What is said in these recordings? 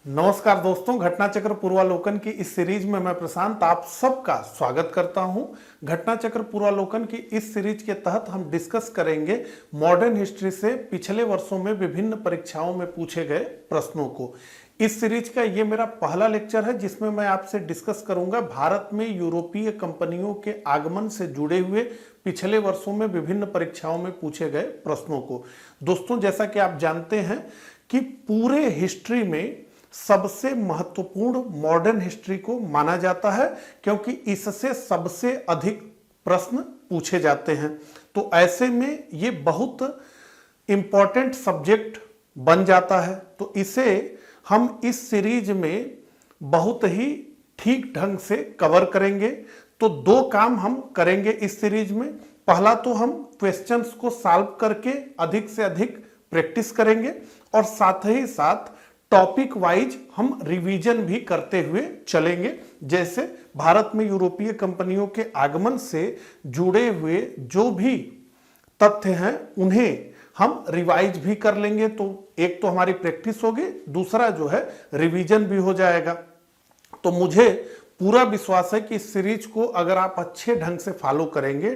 नमस्कार दोस्तों, घटना चक्र पूर्वालोकन की इस सीरीज में मैं प्रशांत आप सबका स्वागत करता हूं। घटना चक्र पूर्वालोकन की इस सीरीज के तहत हम डिस्कस करेंगे मॉडर्न हिस्ट्री से पिछले वर्षों में विभिन्न परीक्षाओं में पूछे गए प्रश्नों को। इस सीरीज का ये मेरा पहला लेक्चर है जिसमें मैं आपसे डिस्कस करूंगा भारत में यूरोपीय कंपनियों के आगमन से जुड़े हुए पिछले वर्षों में विभिन्न परीक्षाओं में पूछे गए प्रश्नों को। दोस्तों, जैसा कि आप जानते हैं कि पूरे हिस्ट्री में सबसे महत्वपूर्ण मॉडर्न हिस्ट्री को माना जाता है क्योंकि इससे सबसे अधिक प्रश्न पूछे जाते हैं। तो ऐसे में ये बहुत इंपॉर्टेंट सब्जेक्ट बन जाता है। तो इसे हम इस सीरीज में बहुत ही ठीक ढंग से कवर करेंगे। तो दो काम हम करेंगे इस सीरीज में। पहला तो हम क्वेश्चंस को सॉल्व करके अधिक से अधिक प्रैक्टिस करेंगे और साथ ही साथ टॉपिक वाइज हम रिवीजन भी करते हुए चलेंगे। जैसे भारत में यूरोपीय कंपनियों के आगमन से जुड़े हुए जो भी तथ्य हैं उन्हें हम रिवाइज भी कर लेंगे। तो एक तो हमारी प्रैक्टिस होगी, दूसरा जो है रिवीजन भी हो जाएगा। तो मुझे पूरा विश्वास है कि इस सीरीज को अगर आप अच्छे ढंग से फॉलो करेंगे,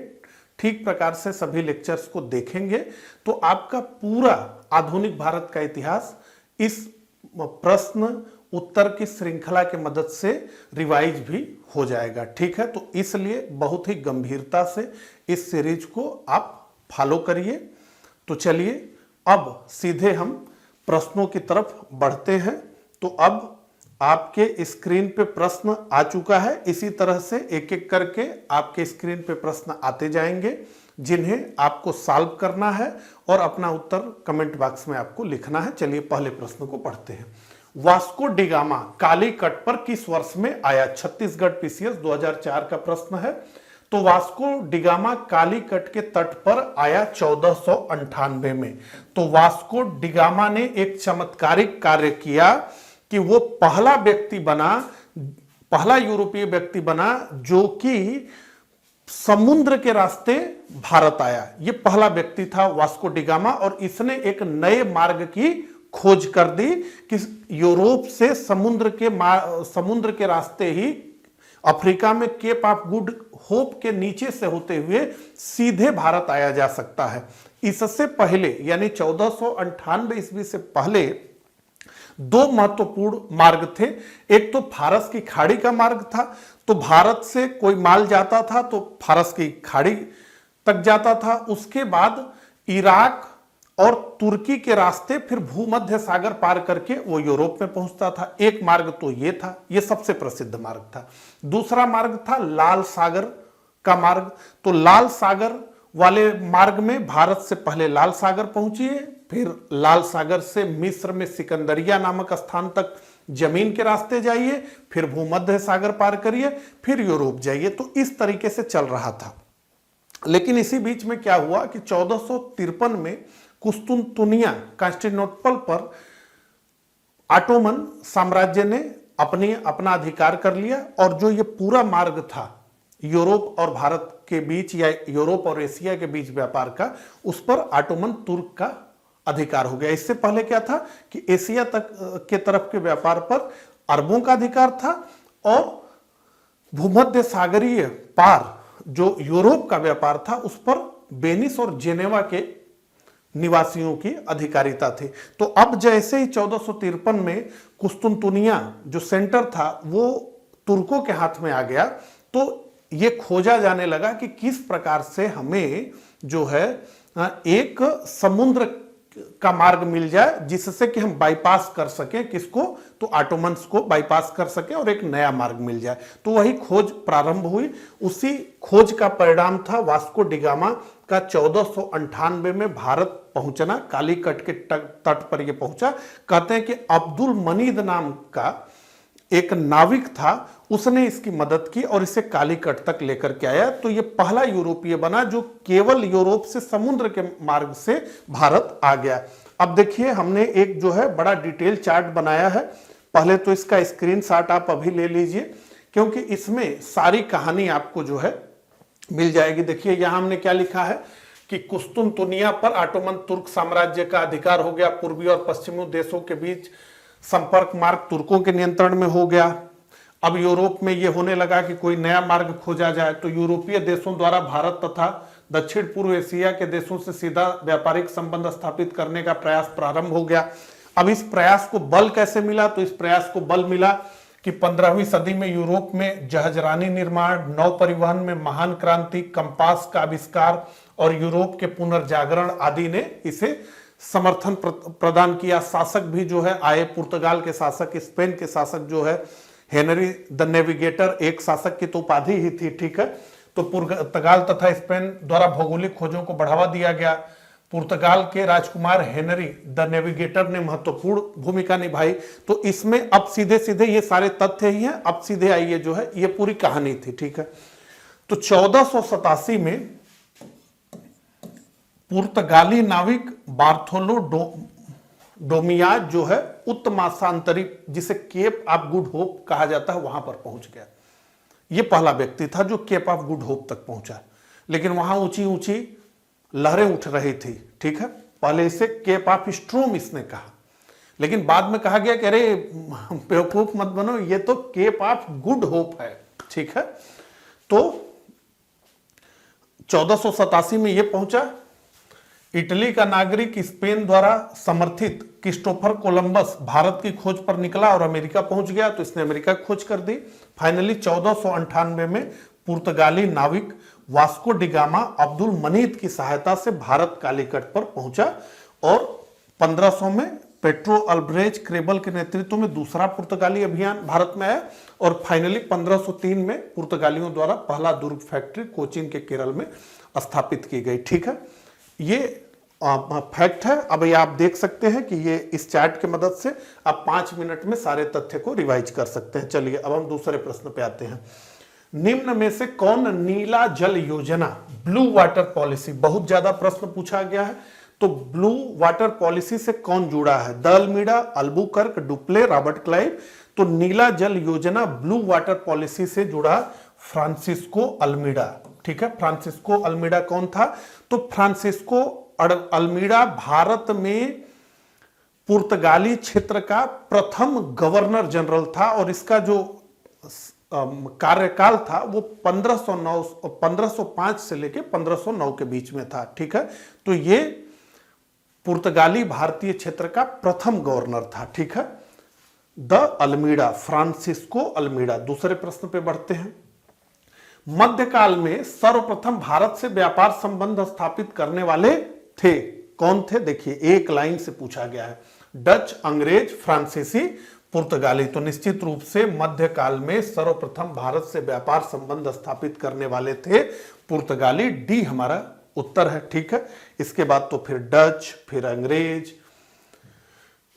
ठीक प्रकार से सभी लेक्चर्स को देखेंगे, तो आपका पूरा आधुनिक भारत का इतिहास इस प्रश्न उत्तर की श्रृंखला की मदद से रिवाइज भी हो जाएगा। ठीक है, तो इसलिए बहुत ही गंभीरता से इस सीरीज को आप फॉलो करिए। तो चलिए अब सीधे हम प्रश्नों की तरफ बढ़ते हैं। तो अब आपके स्क्रीन पे प्रश्न आ चुका है। इसी तरह से एक एक करके आपके स्क्रीन पे प्रश्न आते जाएंगे जिन्हें आपको सॉल्व करना है और अपना उत्तर कमेंट बॉक्स में आपको लिखना है। चलिए पहले प्रश्न को पढ़ते हैं। वास्को डिगामा कालीकट पर किस वर्ष में आया? छत्तीसगढ़ पीसीएस 2004 का प्रश्न है। तो वास्को डिगामा कालीकट के तट पर आया 1498 में। तो वास्को डिगामा ने एक चमत्कारिक कार्य किया कि वो पहला यूरोपीय व्यक्ति बना जो कि समुद्र के रास्ते भारत आया। ये पहला व्यक्ति था वास्को डिगामा और इसने एक नए मार्ग की खोज कर दी कि यूरोप से समुद्र के रास्ते ही अफ्रीका में केप ऑफ गुड होप के नीचे से होते हुए सीधे भारत आया जा सकता है। इससे पहले यानी 1498 ईस्वी से पहले दो महत्वपूर्ण मार्ग थे। एक तो फारस की खाड़ी का मार्ग था। तो भारत से कोई माल जाता था तो फारस की खाड़ी तक जाता था। उसके बाद इराक और तुर्की के रास्ते फिर भूमध्य सागर पार करके वो यूरोप में पहुंचता था। एक मार्ग तो ये था, ये सबसे प्रसिद्ध मार्ग था। दूसरा मार्ग था लाल सागर का मार्ग। तो लाल सागर वाले मार्ग में भारत से पहले लाल सागर पहुंचिए, फिर लाल सागर से मिस्र में सिकंदरिया नामक स्थान तक जमीन के रास्ते जाइए, फिर भूमध्य सागर पार करिए, फिर यूरोप जाइए। तो इस तरीके से चल रहा था। लेकिन इसी बीच में क्या हुआ कि 1453 में कुस्तुनतुनिया कॉन्स्टेंटिनोपल पर ऑटोमन साम्राज्य ने अपना अधिकार कर लिया और जो ये पूरा मार्ग था यूरोप और भारत के बीच या यूरोप और एशिया के बीच व्यापार का, उस पर ऑटोमन तुर्क का अधिकार हो गया। इससे पहले क्या था कि एशिया तक के तरफ के व्यापार पर अरबों का अधिकार था और भूमध्य सागरीय पार जो यूरोप का व्यापार था उस पर वेनिस और जेनेवा के निवासियों की अधिकारिता थी। तो अब जैसे ही 1453 में कुस्तुनतुनिया जो सेंटर था वो तुर्कों के हाथ में आ गया, तो ये खोजा जाने लगा कि किस प्रकार से हमें जो है एक समुद्र का मार्ग मिल जाए जिससे कि हम बाईपास कर सकें किसको, तो ऑटोमन्स को बाईपास कर सकें और एक नया मार्ग मिल जाए। तो वही खोज प्रारंभ हुई। उसी खोज का परिणाम था वास्को डिगामा का 1498 में भारत पहुंचना। कालीकट के तट पर यह पहुंचा। कहते हैं कि अब्दुल मनीद नाम का एक नाविक था, उसने इसकी मदद की और इसे कालीकट तक लेकर के आया। तो यह पहला यूरोपीय बना जो केवल यूरोप से समुद्र के मार्ग से भारत आ गया। अब देखिए हमने एक जो है बड़ा डिटेल चार्ट बनाया है। पहले तो इसका स्क्रीनशॉट आप अभी ले लीजिए क्योंकि इसमें सारी कहानी आपको जो है मिल जाएगी। देखिए यहां हमने क्या लिखा है कि कुस्तुनतुनिया पर ऑटोमन तुर्क साम्राज्य का अधिकार हो गया। पूर्वी और पश्चिमी देशों के बीच संपर्क मार्ग तुर्कों के नियंत्रण में हो गया। अब यूरोप में यह होने लगा कि कोई नया मार्ग खोजा जाए, तो यूरोपीय देशों द्वारा भारत तथा दक्षिण पूर्व एशिया के देशों से सीधा व्यापारिक संबंध स्थापित करने का प्रयास प्रारंभ हो गया। अब इस प्रयास को बल कैसे मिला? तो इस प्रयास को बल मिला कि 15वीं सदी में यूरोप में जहाजरानी निर्माण, नौ परिवहन में महान क्रांति, कंपास का आविष्कार और यूरोप के पुनर्जागरण आदि ने इसे समर्थन प्रदान किया। शासक भी जो है आए, पुर्तगाल के शासक, स्पेन के शासक जो है हेनरी द नेविगेटर, एक शासक की तो उपाधि ही थी, ठीक है। तो पुर्तगाल तथा स्पेन द्वारा भौगोलिक खोजों को बढ़ावा दिया गया। पुर्तगाल के राजकुमार हेनरी द नेविगेटर ने महत्वपूर्ण भूमिका निभाई। तो इसमें अब सीधे सीधे ये सारे तथ्य ही हैं। अब सीधे आइए जो है ये पूरी कहानी थी, ठीक है। तो 1487 में पुर्तगाली नाविक बार्थोलो डोमियाज जो है उत्तमाशांतरी, जिसे केप ऑफ गुड होप कहा जाता है, वहां पर पहुंच गया। यह पहला व्यक्ति था जो केप ऑफ गुड होप तक पहुंचा, लेकिन वहां ऊंची ऊंची लहरें उठ रही थी, ठीक है। पहले इसे केप ऑफ स्ट्रोम इसने कहा, लेकिन बाद में कहा गया कि अरे बेवकूफ मत बनो, ये तो केप ऑफ गुड होप है, ठीक है। तो 1487 में यह पहुंचा। इटली का नागरिक स्पेन द्वारा समर्थित क्रिस्टोफर कोलंबस भारत की खोज पर निकला और अमेरिका पहुंच गया, तो इसने अमेरिका की खोज कर दी। फाइनली 1498 में पुर्तगाली नाविक वास्को डिगामा अब्दुल मनीत की सहायता से भारत कालीकट पर पहुंचा और 1500 में पेट्रो अल्ब्रेज क्रेबल के नेतृत्व में दूसरा पुर्तगाली अभियान भारत में आया और फाइनली 1503 में पुर्तगालियों द्वारा पहला दुर्ग फैक्ट्री कोचीन के केरल में स्थापित की गई, ठीक है। ये फैक्ट है। अब ये आप देख सकते हैं कि ये इस चार्ट की मदद से आप 5 मिनट में सारे तथ्य को रिवाइज कर सकते हैं। चलिए अब हम दूसरे प्रश्न पे आते हैं। निम्न में से कौन नीला जल योजना, ब्लू वाटर पॉलिसी, बहुत ज्यादा प्रश्न पूछा गया है, तो ब्लू वाटर पॉलिसी से कौन जुड़ा है? The Almeida, Albuquerque, Dupleix, Robert Clive. तो नीला जल योजना ब्लू वाटर पॉलिसी से जुड़ा फ्रांसिस्को अल्मीडा, ठीक है। फ्रांसिस्को अल्मीडा कौन था? तो फ्रांसिस्को अल्मीडा भारत में पुर्तगाली क्षेत्र का प्रथम गवर्नर जनरल था और इसका जो कार्यकाल था वो 1505 से लेके 1509 के बीच में था, ठीक है। तो ये पुर्तगाली भारतीय क्षेत्र का प्रथम गवर्नर था, ठीक है। The Almeida, Francisco Almeida. दूसरे प्रश्न पे बढ़ते हैं। मध्यकाल में सर्वप्रथम भारत से व्यापार संबंध स्थापित करने वाले थे, कौन थे? देखिए एक लाइन से पूछा गया है, डच, अंग्रेज, फ्रांसीसी, पुर्तगाली। तो निश्चित रूप से मध्यकाल में सर्वप्रथम भारत से व्यापार संबंध स्थापित करने वाले थे पुर्तगाली। डी हमारा उत्तर है, ठीक है। इसके बाद तो फिर डच, फिर अंग्रेज,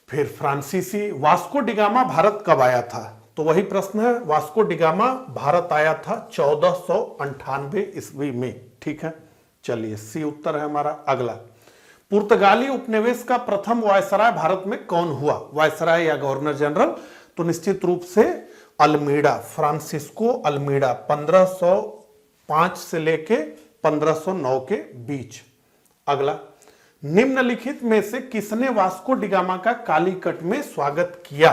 फिर फ्रांसीसी। वास्को डिगामा भारत कब आया था? तो वही प्रश्न है, वास्को डिगामा भारत आया था 1498 ईस्वी में, ठीक है। चलिए सी उत्तर है हमारा। अगला, पुर्तगाली उपनिवेश का प्रथम वायसराय भारत में कौन हुआ? वायसराय या गवर्नर जनरल? तो निश्चित रूप से अल्मीडा, फ्रांसिस्को अल्मीडा, 1505 से लेके 1509 के बीच। अगला, निम्नलिखित में से किसने वास्को डिगामा का कालीकट में स्वागत किया?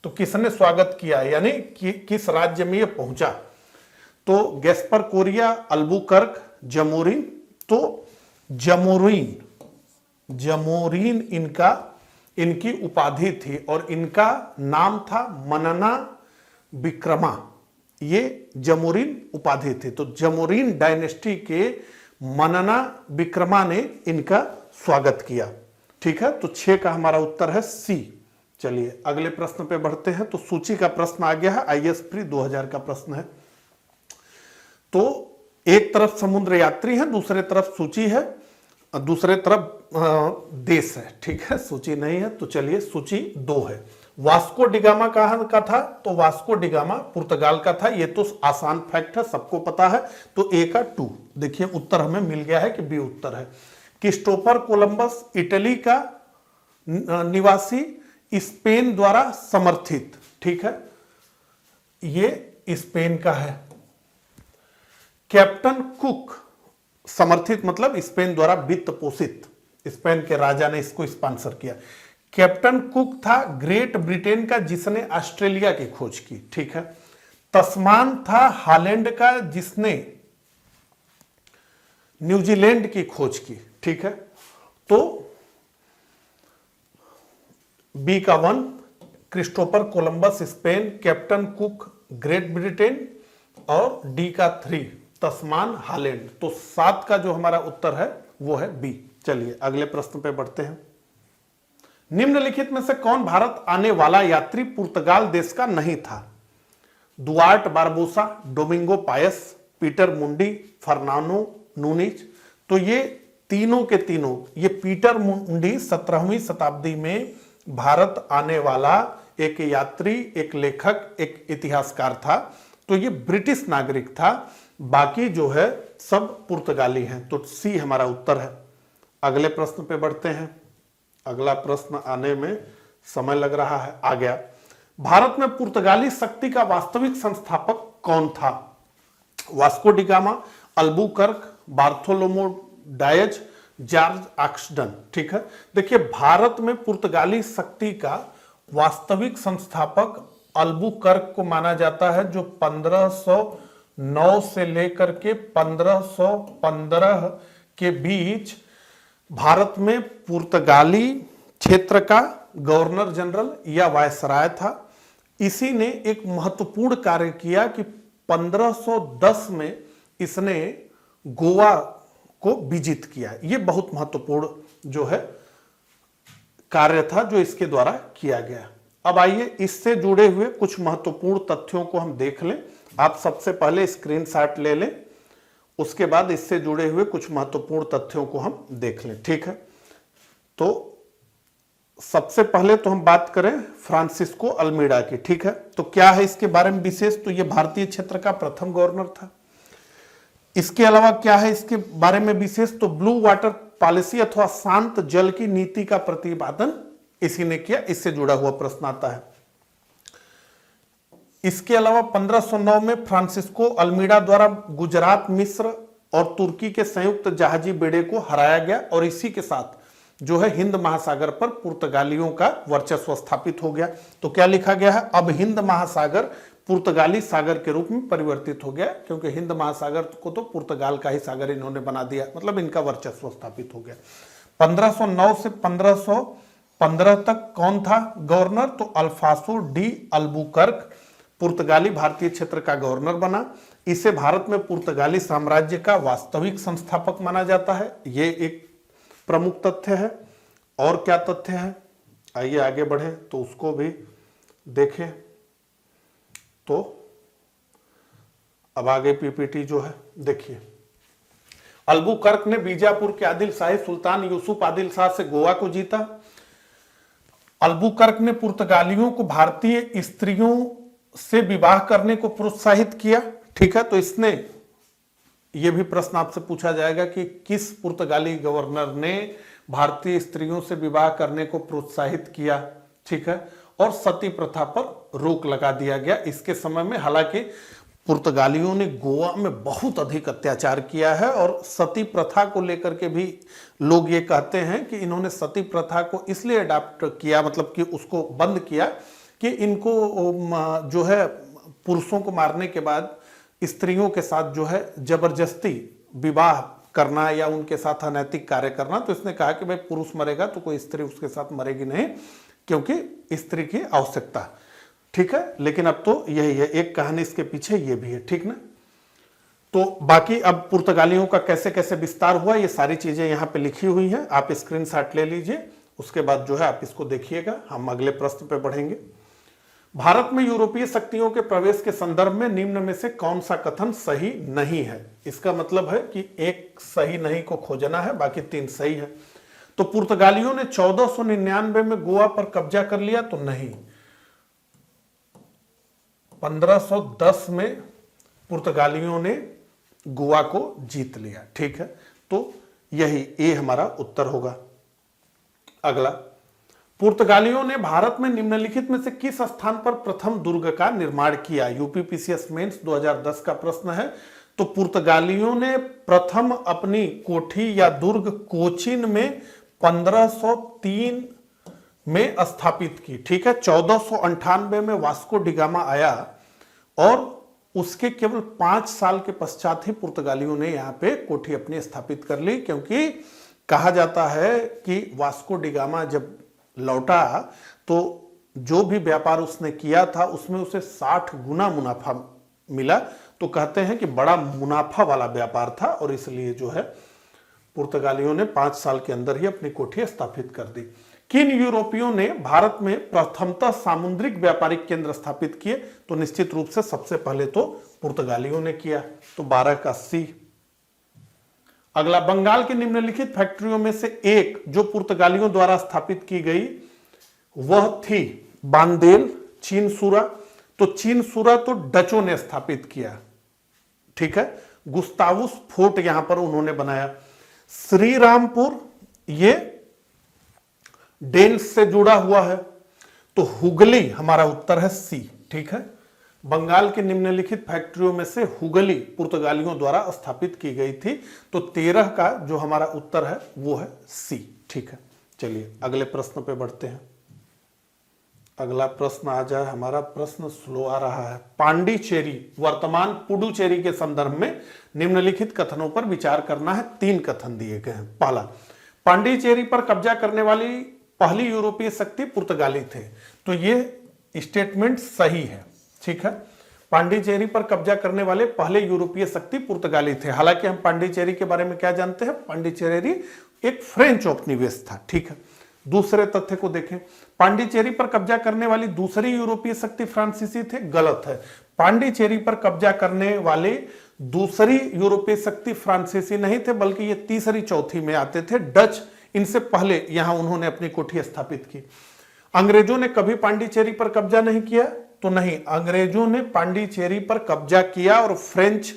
तो किसने स्वागत किया, यानी किस राज्य में यह पहुंचा? तो गैस्पर कोरिया, अल्बुकर्क, जमोरिन। तो जमोरिन इनकी उपाधि थी और इनका नाम था मनना विक्रमा। ये जमोरिन उपाधि थी। तो जमोरिन डायनेस्टी के मनना विक्रमा ने इनका स्वागत किया, ठीक है। तो 6 का हमारा उत्तर है सी। चलिए अगले प्रश्न पे बढ़ते हैं। तो सूची का प्रश्न आ गया है, आईएएस प्री 2000 का प्रश्न है। तो एक तरफ समुद्र यात्री है, दूसरे तरफ सूची है, दूसरे तरफ देश है, ठीक है। सूची नहीं है, तो चलिए सूची 2 है। वास्को डिगामा कहां का था? तो वास्को डिगामा पुर्तगाल का था। ये तो आसान फैक्ट है, सबको पता है। तो ए का 2। देखिए उत्तर हमें मिल गया है कि बी उत्तर है। क्रिस्टोफर कोलंबस इटली का निवासी, स्पेन द्वारा समर्थित, ठीक है। ये स्पेन का है। कैप्टन कुक समर्थित मतलब स्पेन द्वारा वित्त पोषित, स्पेन के राजा ने इसको स्पॉन्सर किया। कैप्टन कुक था ग्रेट ब्रिटेन का जिसने ऑस्ट्रेलिया की खोज की, ठीक है। तस्मान था हॉलैंड का जिसने न्यूजीलैंड की खोज की, ठीक है। तो बी का 1 Christopher Columbus Spain, captain cook great Britain, और डी का 3 तस्मान हॉलैंड। तो 7 का जो हमारा उत्तर है वो है बी। चलिए अगले प्रश्न पे बढ़ते हैं। निम्नलिखित में से कौन भारत आने वाला यात्री पुर्तगाल देश का नहीं था? दुआर्ट बारबोसा, डोमिंगो पायस, पीटर मुंडी, फर्नांडो नूनिज। तो ये तीनों के तीनों, ये पीटर मुंडी 17वीं शताब्दी में भारत आने वाला एक यात्री, एक लेखक, एक इतिहासकार था। तो ये ब्रिटिश नागरिक था, बाकी जो है सब पुर्तगाली हैं। तो सी हमारा उत्तर है। अगले प्रश्न पे बढ़ते हैं। अगला प्रश्न आने में समय लग रहा है, आ गया। भारत में पुर्तगाली शक्ति का वास्तविक संस्थापक कौन था? Vasco da Gama, Albuquerque, Bartolomeu Dias, George Oxenden, ठीक है। देखिए भारत में पुर्तगाली शक्ति का वास्तविक संस्थापक अल्बुकर्क को माना जाता है, जो 1509 से लेकर के 1515 के बीच भारत में पुर्तगाली क्षेत्र का गवर्नर जनरल या वायसराय था। इसी ने एक महत्वपूर्ण कार्य किया कि 1510 में इसने गोवा को विजित किया। यह बहुत महत्वपूर्ण जो है कार्य था जो इसके द्वारा किया गया। अब आइए इससे जुड़े हुए कुछ महत्वपूर्ण तथ्यों को हम देख लें। आप सबसे पहले स्क्रीनशॉट ले लें, उसके बाद इससे जुड़े हुए कुछ महत्वपूर्ण तथ्यों को हम देख लें, ठीक है। तो सबसे पहले तो हम बात करें फ्रांसिस्को अल्मीडा की, ठीक है। तो क्या है इसके बारे में विशेष? तो यह भारतीय क्षेत्र का प्रथम गवर्नर था। इसके अलावा क्या है इसके बारे में विशेष? तो ब्लू वाटर पॉलिसी अथवा शांत जल की नीति का प्रतिपादन इसी ने किया। इससे जुड़ा हुआ प्रश्न आता है। इसके अलावा 1509 में फ्रांसिस्को अल्मीडा द्वारा गुजरात, मिस्र और तुर्की के संयुक्त जहाजी बेड़े को हराया गया और इसी के साथ जो है हिंद महासागर पर पुर्तगालियों का वर्चस्व स्थापित हो गया। तो क्या लिखा गया है? अब हिंद महासागर पुर्तगाली सागर के रूप में परिवर्तित हो गया, क्योंकि हिंद महासागर को तो पुर्तगाल का ही सागर इन्होंने बना दिया, मतलब इनका वर्चस्व स्थापित हो गया। 1509 से 1515 तक कौन था गवर्नर? तो अल्फासो डी अल्बुकर्क पुर्तगाली भारतीय क्षेत्र का गवर्नर बना। इसे भारत में पुर्तगाली साम्राज्य का वास्तविक संस्थापक माना जाता है। ये एक प्रमुख तथ्य है। और क्या तथ्य है? आइए आगे बढ़े तो उसको भी देखें। तो अब आगे पीपीटी जो है देखिए। अल्बुकर्क ने बीजापुर के आदिल शाही सुल्तान यूसुफ आदिल शाह से गोवा को जीता। अल्बुकर्क ने पुर्तगालियों को भारतीय स्त्रियों से विवाह करने को प्रोत्साहित किया, ठीक है। तो इसने यह भी प्रश्न आपसे पूछा जाएगा कि किस पुर्तगाली गवर्नर ने भारतीय स्त्रियों से विवाह करने को प्रोत्साहित किया, ठीक है। और सती प्रथा पर रोक लगा दिया गया इसके समय में। हालांकि पुर्तगालियों ने गोवा में बहुत अधिक अत्याचार किया है और सती प्रथा को लेकर के भी लोग ये कहते हैं कि इन्होंने सती प्रथा को इसलिए अडॉप्ट किया, मतलब कि उसको बंद किया कि इनको जो है पुरुषों को मारने के बाद स्त्रियों के साथ जो है जबरदस्ती विवाह करना या उनके साथ अनैतिक कार्य करना। तो इसने कहा कि भाई पुरुष मरेगा तो कोई स्त्री उसके साथ मरेगी नहीं, क्योंकि स्त्री की आवश्यकता, ठीक है। लेकिन अब तो यही है, एक कहानी इसके पीछे ये भी है, ठीक ना। तो बाकी अब पुर्तगालियों का कैसे कैसे विस्तार हुआ ये सारी चीजें यहाँ पे लिखी हुई हैं, आप स्क्रीनशॉट ले लीजिए। उसके बाद जो है आप इसको देखिएगा। हम अगले प्रश्न पे बढ़ेंगे। भारत में यूरोपीय शक्तियों के प्रवेश के संदर्भ में निम्न में से कौन सा कथन सही नहीं है? इसका मतलब है कि एक सही नहीं को खोजना है, बाकी 3 सही है। तो पुर्तगालियों ने 1499 में गोवा पर कब्जा कर लिया, तो नहीं। 1510 में पुर्तगालियों ने गोवा को जीत लिया, ठीक है। तो यही ए हमारा उत्तर होगा। अगला, पुर्तगालियों ने भारत में निम्नलिखित में से किस स्थान पर प्रथम दुर्ग का निर्माण किया? यूपीपीसीएस मेंस 2010 का प्रश्न है। तो पुर्तगालियों ने प्रथम अपनी कोठी या दुर्ग कोचीन में 1503 में स्थापित की। ठीक है, 1498 में वास्को डिगामा आया और उसके केवल 5 साल के पश्चात ही पुर्तगालियों ने यहाँ पे कोठी अपनी स्थापित कर ली, क्योंकि कहा जाता है कि वास्को डिगामा जब लौटा तो जो भी व्यापार उसने किया था उसमें उसे 60 गुना मुनाफा मिला। तो कहते हैं कि बड़ा मुनाफा वाला व्यापार था और इसलिए जो है पुर्तगालियों ने 5 साल के अंदर ही अपनी कोठी स्थापित कर दी। किन यूरोपियों ने भारत में प्रथमतः सामुद्रिक व्यापारिक केंद्र स्थापित किए? तो निश्चित रूप से सबसे पहले तो पुर्तगालियों ने किया, तो 12 का सी। अगला, बंगाल की निम्नलिखित फैक्ट्रियों में से एक जो पुर्तगालियों द्वारा स्थापित की गई वह थी बांदेल, चीनसुरा। तो चीनसुरा तो डचों ने स्थापित किया। ठीक है, गुस्तावुस फोर्ट यहां पर उन्होंने बनाया। श्रीरामपुर ये डेन्स से जुड़ा हुआ है, तो हुगली हमारा उत्तर है सी। ठीक है, बंगाल के निम्नलिखित फैक्ट्रियों में से हुगली पुर्तगालियों द्वारा स्थापित की गई थी, तो 13 का जो हमारा उत्तर है वो है सी। ठीक है, चलिए अगले प्रश्न पे बढ़ते हैं। अगला प्रश्न आ जाए, हमारा प्रश्न स्लो आ रहा है। पांडिचेरी वर्तमान पुडुचेरी के संदर्भ में निम्नलिखित कथनों पर विचार करना है। 3 कथन दिए गए हैं। पहला, पांडिचेरी पर कब्जा करने वाली पहली यूरोपीय शक्ति पुर्तगाली थे। तो ये स्टेटमेंट सही है। ठीक है, पांडिचेरी पर कब्जा करने वाले पहले यूरोपीय शक्ति पुर्तगाली थे। हालांकि हम पांडिचेरी के बारे में क्या जानते हैं? पांडिचेरी एक फ्रेंच उपनिवेश था। ठीक है, दूसरे तथ्य को देखें, पांडिचेरी पर कब्जा करने वाली दूसरी यूरोपीय शक्ति फ्रांसीसी थे। गलत है, पांडिचेरी पर कब्जा करने वाले दूसरी यूरोपीय शक्ति फ्रांसीसी नहीं थे, बल्कि ये तीसरी चौथी में आते थे। डच इनसे पहले यहां उन्होंने अपनी कोठी स्थापित की। अंग्रेजों ने कभी पांडिचेरी पर कब्जा नहीं किया? तो नहीं, अंग्रेजों ने पांडिचेरी पर कब्जा किया और फ्रेंच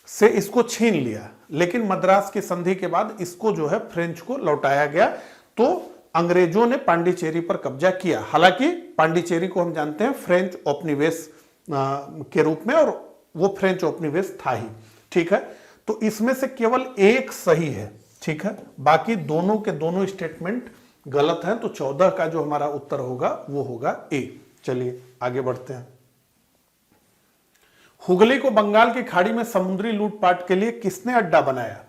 से इसको छीन लिया, लेकिन मद्रास की संधि के बाद इसको जो है फ्रेंच को लौटाया गया। तो अंग्रेजों ने पांडिचेरी पर कब्जा किया। हालांकि पांडिचेरी को हम जानते हैं फ्रेंच उपनिवेश के रूप में, और वो फ्रेंच उपनिवेश था ही। ठीक है, तो इसमें से केवल एक सही है। ठीक है, बाकी दोनों के दोनों स्टेटमेंट गलत हैं। तो 14 का जो हमारा उत्तर होगा वो होगा ए। चलिए आगे बढ़ते हैं। हुगली को बंगाल की खाड़ी में समुद्री लूटपाट के लिए किसने अड्डा बनाया?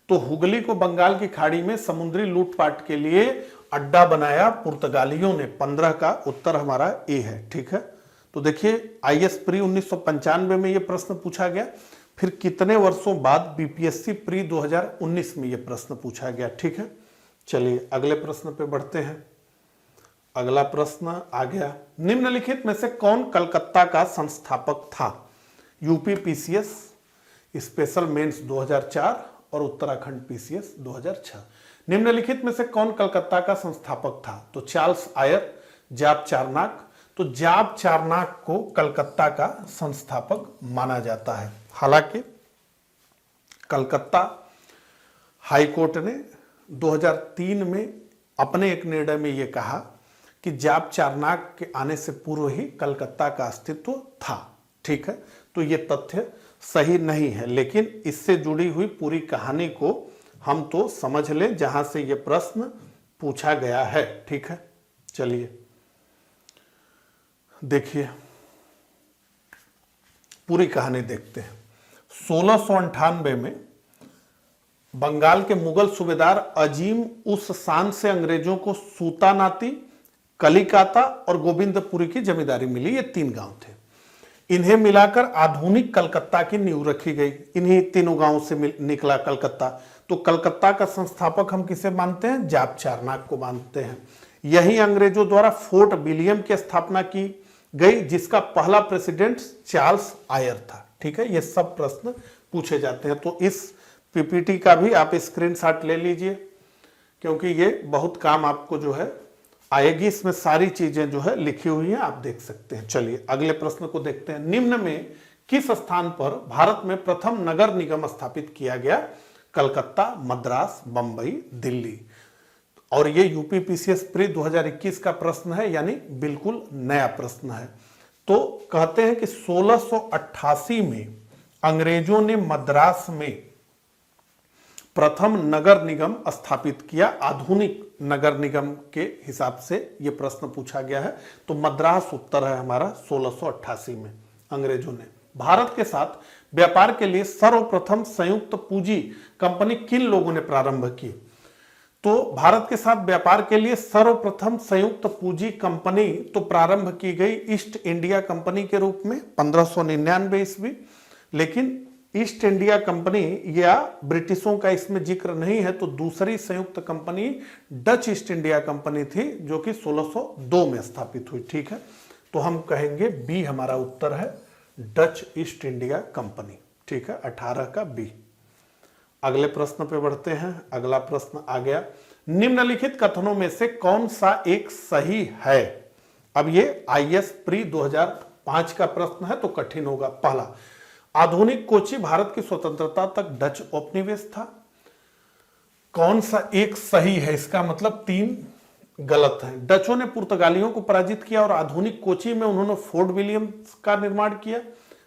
तो हुगली को बंगाल की खाड़ी में समुद्री लूटपाट के लिए अड्डा बनाया पुर्तगालियों ने। 15 का उत्तर हमारा ए है। ठीक है, तो देखिए आईएएस प्री 1995 में यह प्रश्न पूछा गया, फिर कितने वर्षों बाद बीपीएससी प्री 2019 में यह प्रश्न पूछा गया। ठीक है, चलिए अगले प्रश्न पे बढ़ते हैं। अगला प्रश्न आ गया, निम्नलिखित में से कौन कलकत्ता का संस्थापक था? यूपी पीसीएस स्पेशल मेंस 2004 और उत्तराखंड पीसीएस 2006। निम्नलिखित में से कौन कलकत्ता का संस्थापक था? तो चार्ल्स आयर, जाब चारनाक। तो जाब चारनाक को कलकत्ता का संस्थापक माना जाता है। हालांकि कलकत्ता हाईकोर्ट ने 2003 में अपने एक निर्णय में यह कहा कि जाब चारनाक के आने से पूर्व ही कलकत्ता का अस्तित्व था। ठीक है, तो यह तथ्य सही नहीं है, लेकिन इससे जुड़ी हुई पूरी कहानी को हम तो समझ लें जहां से यह प्रश्न पूछा गया है। ठीक है, चलिए देखिए पूरी कहानी देखते हैं। 1698 में बंगाल के मुगल सूबेदार अजीम उस शान से अंग्रेजों को सूतानाती, कलिकाता और गोविंदपुरी की जमींदारी मिली। ये 3 गांव थे। इन्हें मिलाकर आधुनिक कलकत्ता की नींव रखी गई। इन्हीं तीनों गांवों से निकला कलकत्ता। तो कलकत्ता का संस्थापक हम किसे मानते हैं? जाब चारनाक को मानते हैं। यही अंग्रेजों द्वारा फोर्ट विलियम की स्थापना की गई, जिसका पहला प्रेसिडेंट चार्ल्स आयर था। ठीक है, ये सब प्रश्न पूछे जाते हैं। तो इस पीपीटी का भी आप स्क्रीनशॉट ले लीजिए, क्योंकि ये बहुत काम आपको जो है आएगी। इसमें सारी चीजें जो है लिखी हुई हैं, आप देख सकते हैं। चलिए अगले प्रश्न को देखते हैं। निम्न में किस स्थान पर भारत में प्रथम नगर निगम स्थापित किया गया? कलकत्ता, मद्रास, बंबई, दिल्ली। और ये यूपी पीसीएस प्री 2021 का प्रश्न है, यानी बिल्कुल नया प्रश्न है। तो कहते हैं कि 1688 में अंग्रेजों ने मद्रास में प्रथम नगर निगम स्थापित किया, आधुनिक नगर निगम के हिसाब से ये प्रश्न पूछा गया है। तो मद्रास उत्तर है हमारा 1688 में अंग्रेजों ने। भारत के साथ व्यापार के लिए सर्वप्रथम संयुक्त पूंजी कंपनी किन लोगों ने प्रारंभ की? तो भारत के साथ व्यापार के लिए सर्वप्रथम संयुक्त पूंजी कंपनी तो प्रारंभ की गई ईस्ट इंडिया कंपनी के रूप में 1599 ईस्वी। लेकिन ईस्ट इंडिया कंपनी या ब्रिटिशों का इसमें जिक्र नहीं है, तो दूसरी संयुक्त company Dutch east India company थी जो कि 1602 में स्थापित हुई। ठीक है, तो हम कहेंगे बी हमारा उत्तर है, डच ईस्ट इंडिया कंपनी। ठीक है, 18 का बी। अगले प्रश्न पे बढ़ते हैं। अगला प्रश्न आ गया, निम्नलिखित कथनों में से कौन सा एक सही है? अब ये IAS प्री 2005 का प्रश्न है तो कठिन होगा। पहला, आधुनिक कोची भारत की स्वतंत्रता तक डच उपनिवेश था। कौन सा एक सही है? इसका मतलब 3 गलत है। डचों ने पुर्तगालियों को पराजित किया और आधुनिक कोची में उन्होंने फोर्ट विलियम्स का निर्माण किया।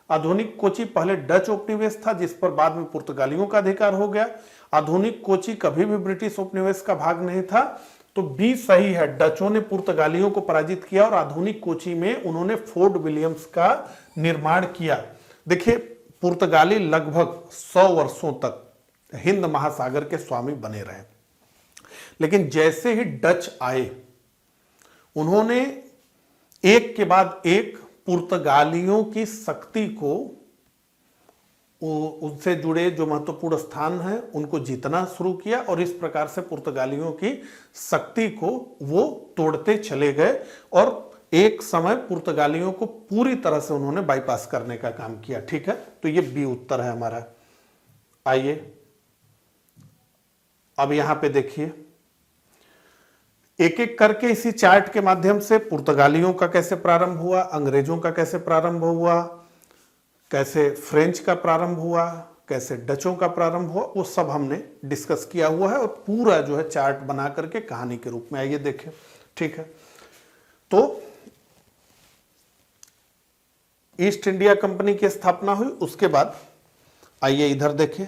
आधुनिक कोची पहले डच उपनिवेश था जिस पर बाद में पुर्तगालियों का अधिकार हो गया। आधुनिक कोची कभी भी ब्रिटिश उपनिवेश का भाग नहीं था। तो बी सही है, डचों ने पुर्तगालियों को पराजित किया और आधुनिक कोची में उन्होंने फोर्ट विलियम्स का निर्माण किया। देखिए, पुर्तगाली लगभग 100 वर्षों तक हिंद महासागर के स्वामी बने रहे, लेकिन जैसे ही डच आए उन्होंने एक के बाद एक पुर्तगालियों की शक्ति को, उनसे जुड़े जो महत्वपूर्ण स्थान हैं उनको जीतना शुरू किया और इस प्रकार से पुर्तगालियों की शक्ति को वो तोड़ते चले गए और एक समय पुर्तगालियों को पूरी तरह से उन्होंने बाईपास करने का काम किया। ठीक है, तो ये बी उत्तर है हमारा। आइए अब यहां पे देखिए, एक एक करके इसी चार्ट के माध्यम से पुर्तगालियों का कैसे प्रारंभ हुआ, अंग्रेजों का कैसे प्रारंभ हुआ, कैसे फ्रेंच का प्रारंभ हुआ, कैसे डचों का प्रारंभ हुआ, वो सब हमने डिस्कस किया हुआ है और पूरा जो है चार्ट बना करके कहानी के रूप में आइए देखें। ठीक है, तो ईस्ट इंडिया कंपनी की स्थापना हुई। उसके बाद आइए इधर देखें,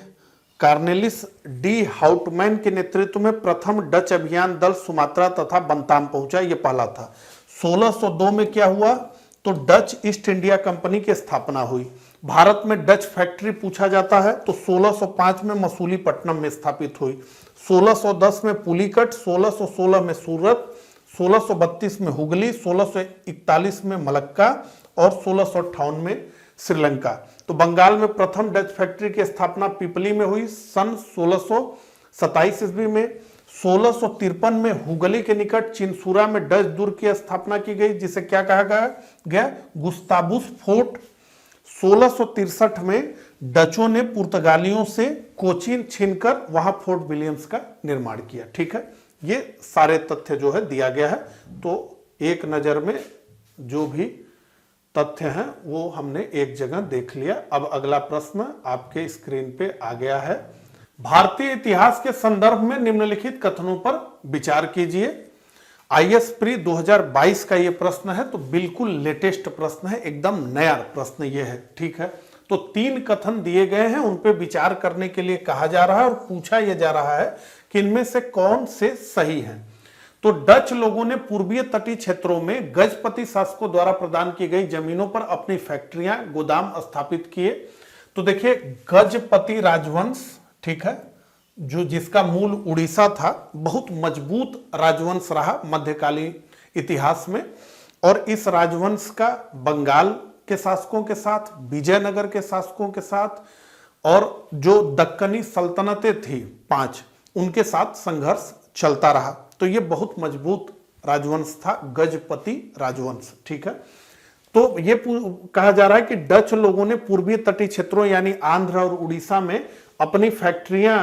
कार्नेलिस डी हाउटमैन के नेतृत्व में प्रथम डच अभियान दल सुमात्रा तथा बंताम पहुंचा। यह पहला था। 1602 में क्या हुआ? तो डच ईस्ट इंडिया कंपनी की स्थापना हुई। भारत में डच फैक्ट्री पूछा जाता है तो 1605 में मसूलीपट्टनम में स्थापित हुई। 1610 में पुलिकट, 1616 में सूरत, 1632 में हुगली, 1641 में मलक्का और 1658 में श्रीलंका। तो बंगाल में प्रथम डच फैक्ट्री की स्थापना पिपली में हुई सन 1627 ईस्वी में। 1653 में हुगली के निकट चिनसुरा में डच दुर्ग की स्थापना की गई जिसे क्या कहा गया? गुस्ताबुस फोर्ट। 1663 में डचों ने पुर्तगालियों से कोचीन छीनकर वहां फोर्ट विलियम्स का निर्माण किया। ठीक है, ये सारे तथ्य जो है दिया गया है। तो एक नजर में जो भी तथ्य हैं वो हमने एक जगह देख लिया। अब अगला प्रश्न आपके स्क्रीन पे आ गया है। भारतीय इतिहास के संदर्भ में निम्नलिखित कथनों पर विचार कीजिए। IAS प्री 2022 का ये प्रश्न है, तो बिल्कुल लेटेस्ट प्रश्न है, एकदम नया प्रश्न ये है। ठीक है, तो 3 कथन दिए गए हैं, उन पे विचार करने के लिए कहा जा रहा है और पूछा यह जा रहा है कि इनमें से कौन से सही हैं। तो डच लोगों ने पूर्वीय तटीय क्षेत्रों में गजपति शासकों द्वारा प्रदान की गई जमीनों पर अपनी फैक्ट्रियां, गोदाम स्थापित किए। तो देखिए, गजपति राजवंश, ठीक है, जो जिसका मूल उड़ीसा था, बहुत मजबूत राजवंश रहा मध्यकालीन इतिहास में। और इस राजवंश का बंगाल के शासकों के साथ, विजयनगर के शासकों के साथ और जो दक्कनी सल्तनतें थी 5, उनके साथ संघर्ष चलता रहा। तो ये बहुत मजबूत राजवंश था, गजपति राजवंश। ठीक है, तो ये कहा जा रहा है कि डच लोगों ने पूर्वीय तटीय क्षेत्रों यानी आंध्र और उड़ीसा में अपनी फैक्ट्रियां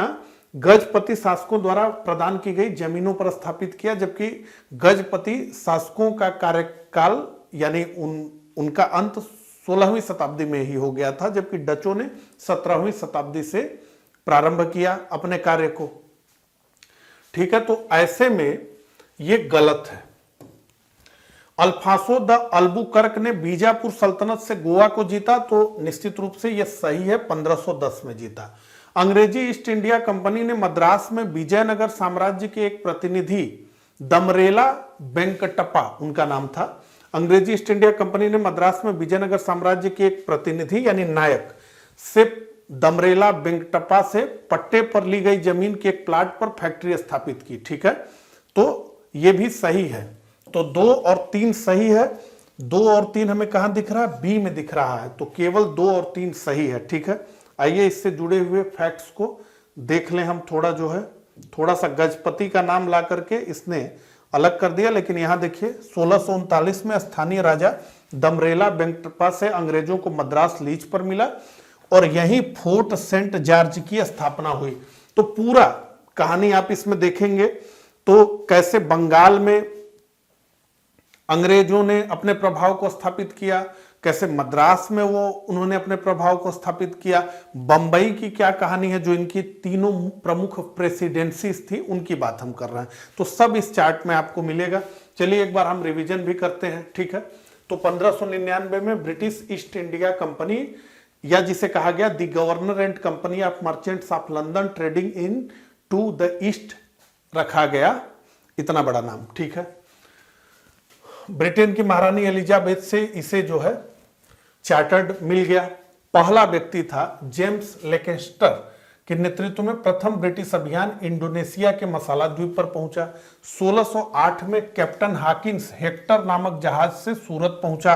गजपति शासकों द्वारा प्रदान की गई जमीनों पर स्थापित किया, जबकि गजपति शासकों का कार्यकाल यानी उनका अंत 16वीं शताब्दी में ही हो गया था, जबकि डचों ने 17वीं शताब्दी से प्रारंभ किया अपने कार्य को। ठीक है, तो ऐसे में ये गलत है। अल्फांसो द अल्बुकर्क ने बीजापुर सल्तनत से गोवा को जीता, तो निश्चित रूप से यह सही है, 1510 में जीता। अंग्रेजी ईस्ट इंडिया कंपनी ने मद्रास में विजयनगर साम्राज्य के एक प्रतिनिधि दमरेला वेंकटप्पा उनका नाम था। अंग्रेजी ईस्ट इंडिया कंपनी ने मद्रास में विजयनगर साम्राज्य के एक प्रतिनिधि यानी नायक से दमरेला वेंकटप्पा से पट्टे पर ली गई जमीन के एक प्लाट पर फैक्ट्री स्थापित की। ठीक है, तो ये भी सही है। तो 2 और 3 सही है। 2 और 3 हमें कहां दिख रहा है? बी में दिख रहा है, तो केवल 2 और 3 सही है। ठीक है, आइए इससे जुड़े हुए फैक्ट्स को देख लें हम। थोड़ा सा गजपति का नाम ला करके इसने अलग कर दिया, लेकिन यहां देखिए 1639 में स्थानीय राजा दमरेला वेंकटप्पा से अंग्रेजों को मद्रास लीज पर मिला और यहीं फोर्ट सेंट जॉर्ज की स्थापना हुई। तो पूरा कहानी आप इसमें देखेंगे तो कैसे बंगाल में अंग्रेजों ने अपने प्रभाव को स्थापित किया, कैसे मद्रास में उन्होंने अपने प्रभाव को स्थापित किया, बंबई की क्या कहानी है, जो इनकी तीनों प्रमुख प्रेसिडेंसीज थी उनकी बात हम कर रहे हैं। तो सब इस चार्ट में आपको मिलेगा। चलिए एक बार हम रिवीजन भी करते हैं। ठीक है, तो 1599 में ब्रिटिश ईस्ट इंडिया कंपनी, या जिसे कहा गया the governor and company of merchants of London trading into the East रखा गया, इतना बड़ा नाम। ठीक है, ब्रिटेन की महारानी एलिजाबेथ से इसे जो है चार्टर्ड मिल गया। पहला व्यक्ति था जेम्स लेकेस्टर के नेतृत्व में प्रथम ब्रिटिश अभियान इंडोनेशिया के मसाला द्वीप पर पहुंचा। 1608 में कैप्टन हाकिंस हेक्टर नामक जहाज से सूरत पहुंचा।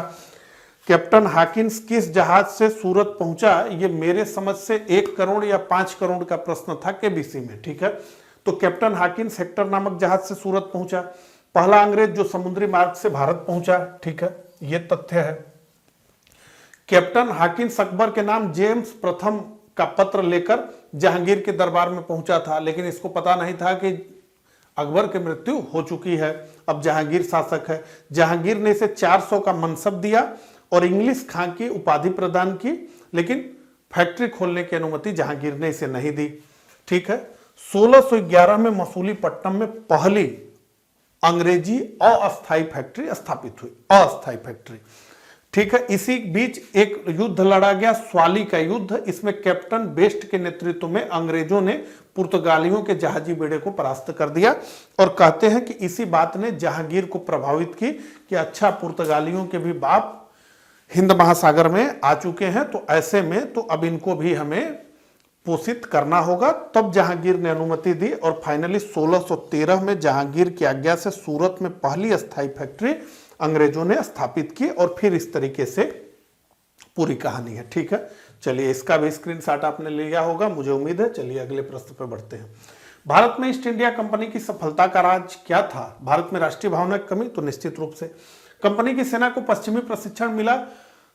कैप्टन हाकिंस किस जहाज से सूरत पहुंचा, ये मेरे समझ से 1 करोड़ या 5 करोड़ का प्रश्न था केबीसी में। ठीक है, तो कैप्टन हाकिंस हेक्टर नामक जहाज से सूरत पहुंचा। पहला अंग्रेज जो समुद्री मार्ग से भारत पहुंचा। ठीक है, यह तथ्य है। कैप्टन हाकिंस अकबर के नाम जेम्स प्रथम का पत्र लेकर जहांगीर के दरबार में पहुंचा था, लेकिन इसको पता नहीं था कि अकबर की मृत्यु हो चुकी है, अब जहांगीर शासक है। जहांगीर ने इसे 400 का मनसब दिया और इंग्लिश खां की उपाधि प्रदान की, लेकिन फैक्ट्री खोलने की अनुमति जहांगीर ने इसे नहीं दी। ठीक है, 1611 में मसूलीपट्टनम में पहली अंग्रेजी अस्थायी फैक्ट्री स्थापित हुई, अस्थायी फैक्ट्री। ठीक है, इसी बीच एक युद्ध लड़ा गया, स्वाली का युद्ध। इसमें कैप्टन बेस्ट के नेतृत्व में अंग्रेजों ने पुर्तगालियों के जहाजी बेड़े को परास्त कर दिया और कहते हैं कि इसी बात ने जहांगीर को प्रभावित की कि अच्छा, पुर्तगालियों के भी बाप हिंद महासागर में आ चुके हैं, तो ऐसे में तो अब इनको भी हमें पोषित करना होगा। तब जहांगीर ने अनुमति दी और फाइनली 1613 में जहांगीर की आज्ञा से सूरत में पहली अस्थायी फैक्ट्री अंग्रेजों ने स्थापित की और फिर इस तरीके से पूरी कहानी है। ठीक है, चलिए इसका भी स्क्रीनशॉट आपने लिया होगा, मुझे उम्मीद है। चलिए अगले प्रश्न पर बढ़ते हैं। भारत में ईस्ट इंडिया कंपनी की सफलता का राज क्या था? भारत में राष्ट्रीय भावना की कमी, तो निश्चित रूप से कंपनी की सेना को पश्चिमी प्रशिक्षण मिला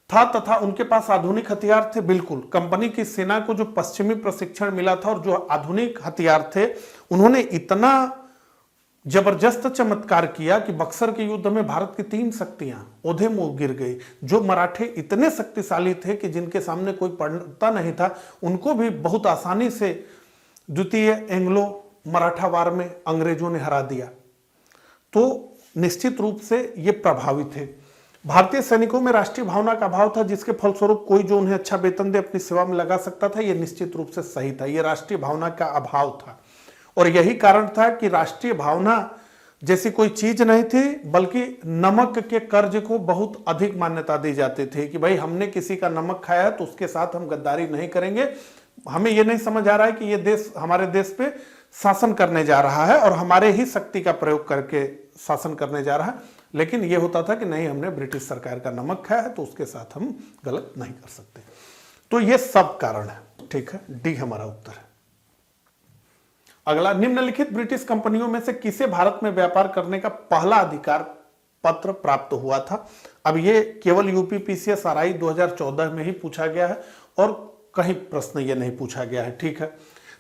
था तथा उनके पास आधुनिक हथियार थे। बिल्कुल, कंपनी की सेना को जो पश्चिमी प्रशिक्षण मिला था और जो आधुनिक हथियार थे, उन्होंने इतना जबरदस्त चमत्कार किया कि बक्सर के युद्ध में भारत की 3 शक्तियां ओधे मुंह गिर गई। जो मराठे इतने शक्तिशाली थे कि जिनके सामने कोई पड़ता नहीं था, उनको भी बहुत आसानी से द्वितीय एंग्लो मराठा वार में अंग्रेजों ने हरा दिया। तो निश्चित रूप से ये प्रभावित थे। भारतीय सैनिकों में राष्ट्रीय भावना का अभाव था, जिसके फलस्वरूप कोई जो उन्हें अच्छा वेतन दे अपनी सेवा में लगा सकता था। यह निश्चित रूप से सही था, यह राष्ट्रीय भावना का अभाव था। और यही कारण था कि राष्ट्रीय भावना जैसी कोई चीज नहीं थी, बल्कि नमक के कर्ज को बहुत अधिक मान्यता दी जाती थी कि भाई हमने किसी का नमक खाया है तो उसके साथ हम गद्दारी नहीं करेंगे। हमें यह नहीं समझ आ रहा है कि यह देश हमारे देश पे शासन करने जा रहा है और हमारे ही शक्ति का प्रयोग करके शासन करने जा रहा है, लेकिन यह होता था कि नहीं, हमने ब्रिटिश सरकार का नमक खाया है तो उसके साथ हम गलत नहीं कर सकते। तो ये सब कारण है। ठीक है, डी हमारा उत्तर है। अगला, निम्नलिखित ब्रिटिश कंपनियों में से किसे भारत में व्यापार करने का पहला अधिकार पत्र प्राप्त हुआ था? अब ये केवल यूपीपीसीएस आरआई 2014 में ही पूछा गया है और कहीं प्रश्न ये नहीं पूछा गया है। ठीक है,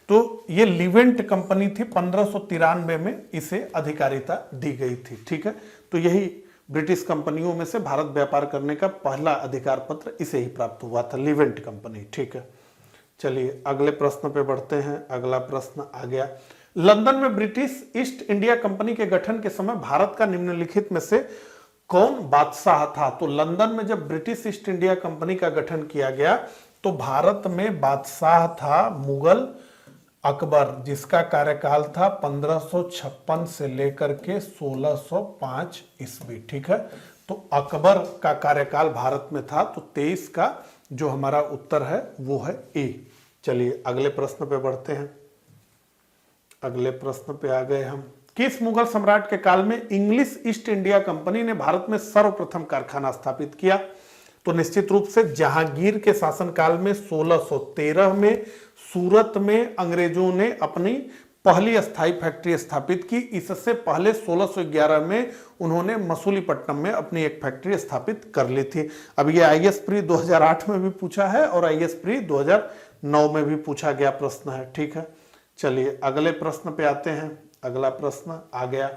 तो ये लिवेंट कंपनी थी, 1593 में इसे अधिकारिता दी गई थी। ठीक है, तो यही ब्रिटिश कंपनियों में से भारत व्यापार करने का पहला अधिकार पत्र इसे ही प्राप्त हुआ था, लिवेंट कंपनी। ठीक है, चलिए अगले प्रश्न पे बढ़ते हैं। अगला प्रश्न आ गया, लंदन में ब्रिटिश ईस्ट इंडिया कंपनी के गठन के समय भारत का निम्नलिखित में से कौन बादशाह था? तो लंदन में जब ब्रिटिश ईस्ट इंडिया कंपनी का गठन किया गया तो भारत में बादशाह था मुगल अकबर, जिसका कार्यकाल था 1556 से लेकर के 1605 ईस्वी, ठीक है। तो अकबर का कार्यकाल भारत में था, तो 23 का जो हमारा उत्तर है वो है ए। चलिए अगले प्रश्न पे बढ़ते हैं। अगले प्रश्न पे आ गए हम। किस मुगल सम्राट के काल में इंग्लिश ईस्ट इंडिया कंपनी ने भारत में सर्वप्रथम कारखाना स्थापित किया? तो निश्चित रूप से जहांगीर के शासनकाल में 1613 में सूरत में अंग्रेजों ने अपनी पहली अस्थायी फैक्ट्री स्थापित की। इससे पहले 1611 में उन्होंने मसूलीपट्टनम में अपनी एक फैक्ट्री स्थापित कर ली थी। अब ये आईएएस प्री 2008 में भी पूछा है और आईएएस प्री 2009 में भी पूछा गया प्रश्न है, ठीक है। चलिए अगले प्रश्न पे आते हैं। अगला प्रश्न आ गया।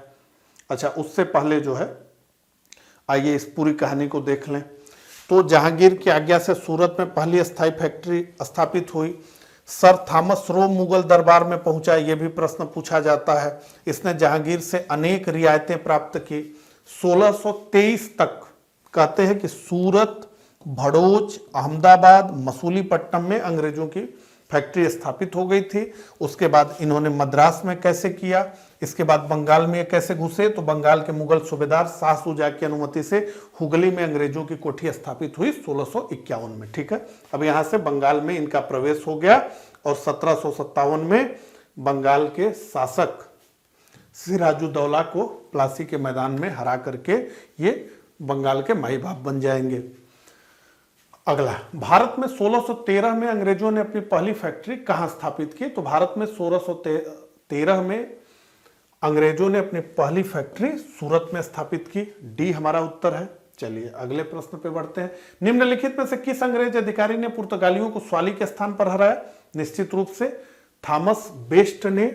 अच्छा, उससे पहले जो है आइए इस पूरी कहानी को देख लें। तो जहांगीर की आज्ञा से सूरत में पहली अस्थायी फैक्ट्री स्थापित हुई। सर थॉमस रो मुगल दरबार में पहुंचा, यह भी प्रश्न पूछा जाता है। इसने जहांगीर से अनेक रियायतें प्राप्त की। 1623 तक कहते हैं कि सूरत, भड़ोच, अहमदाबाद, मसूलीपट्टनम में अंग्रेजों की फैक्ट्री स्थापित हो गई थी। उसके बाद इन्होंने मद्रास में कैसे किया, इसके बाद बंगाल में कैसे घुसे, तो बंगाल के मुगल सूबेदार शाह शुजा की अनुमति से हुगली में अंग्रेजों की कोठी स्थापित हुई 1651 में, ठीक है। अब यहां से बंगाल में इनका प्रवेश हो गया और 1757 में बंगाल के शासक सिराजुद्दौला को प्लासी के मैदान में हरा करके ये बंगाल के माई बाप बन जाएंगे। अगला, भारत में 1613 में अंग्रेजों ने अपनी पहली फैक्ट्री कहां स्थापित की? तो भारत में 1613 में अंग्रेजों ने अपनी पहली फैक्ट्री सूरत में स्थापित की। डी हमारा उत्तर है। चलिए अगले प्रश्न पे बढ़ते हैं। निम्नलिखित में से किस अंग्रेज अधिकारी ने पुर्तगालियों को स्वाली के स्थान पर हराया? निश्चित रूप से थॉमस बेस्ट ने